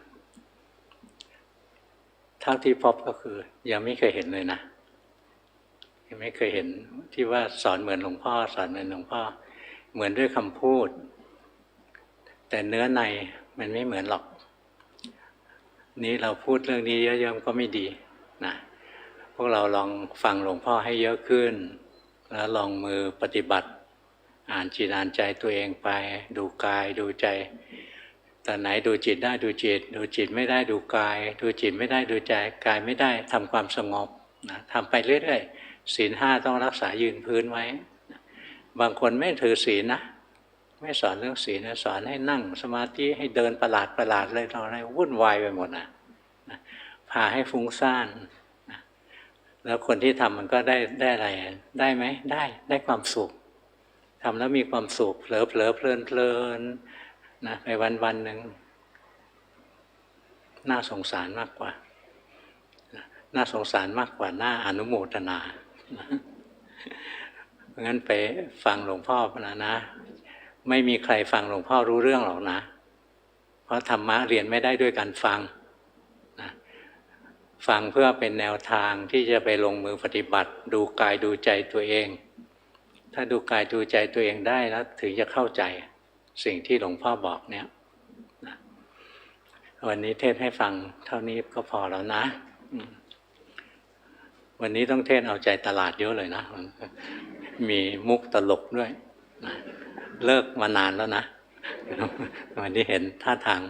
S1: เท่าที่พบก็คือยังไม่เคยเห็นเลยนะยังไม่เคยเห็นที่ว่าสอนเหมือนหลวงพ่อสอนเหมือนหลวงพ่อเหมือนด้วยคำพูดแต่เนื้อในมันไม่เหมือนหรอกนี้เราพูดเรื่องนี้เยอะๆก็ไม่ดีนะพวกเราลองฟังหลวงพ่อให้เยอะขึ้นแล้วลองมือปฏิบัติอ่านจิตอ่านใจตัวเองไปดูกายดูใจตอนไหนดูจิตได้ดูจิตดูจิตไม่ได้ดูกายดูจิตไม่ได้ดูใจกายไม่ได้ทำความสงบนะทำไปเรื่อยๆศีล5ต้องรักษายืนพื้นไว้บางคนไม่ถือศีลนะไม่สอนเรื่องศีลนะสอนให้นั่งสมาธิให้เดินประหลาดเลยตอนนี้วุ่นวายไปหมดนะพาให้ฟุ้งซ่านนะแล้วคนที่ทำมันก็ได้อะไรได้ไหมได้ความสุขทำแล้วมีความสุขเผลอเพลิน นะไปวันหนึ่งน่าสงสารมากกว่าน่าสงสารมากกว่าน่าอนุโมทนาเพราะงั้นไปฟังหลวงพ่อนะไม่มีใครฟังหลวงพ่อรู้เรื่องหรอกนะเพราะธรรมะเรียนไม่ได้ด้วยการฟังนะฟังเพื่อเป็นแนวทางที่จะไปลงมือปฏิบัติดูกายดูใจตัวเองถ้าดูกายดูใจตัวเองได้แล้วถึงจะเข้าใจสิ่งที่หลวงพ่อบอกเนี่ยนะวันนี้เทศให้ฟังเท่านี้ก็พอแล้วนะวันนี้ต้องเทศเอาใจตลาดเยอะเลยนะมีมุกตลกด้วยนะเลิกมานานแล้วนะวันนี้เห็นท่าทาง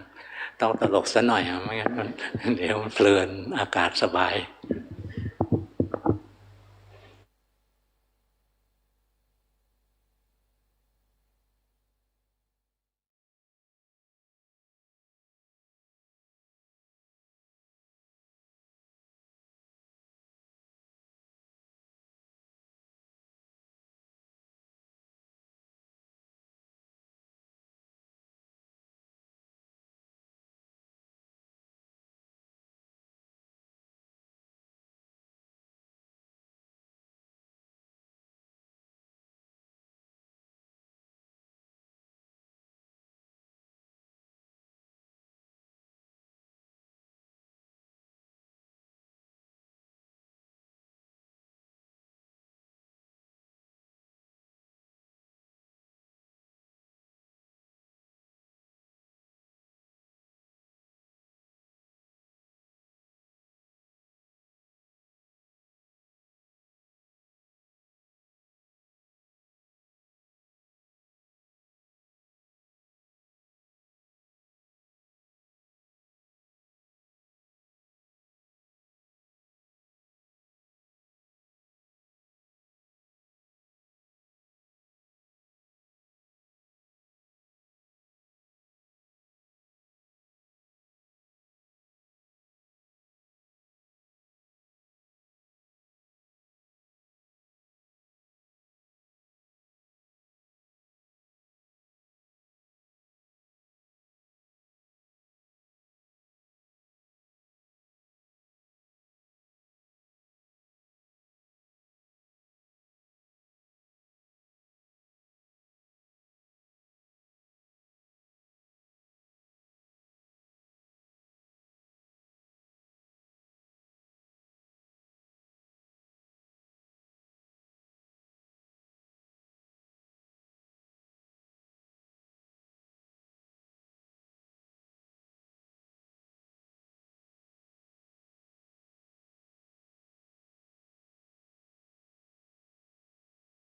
S1: ต้องตลกซะหน่อยไม่งั้นเดี๋ยวเพลินอากาศสบาย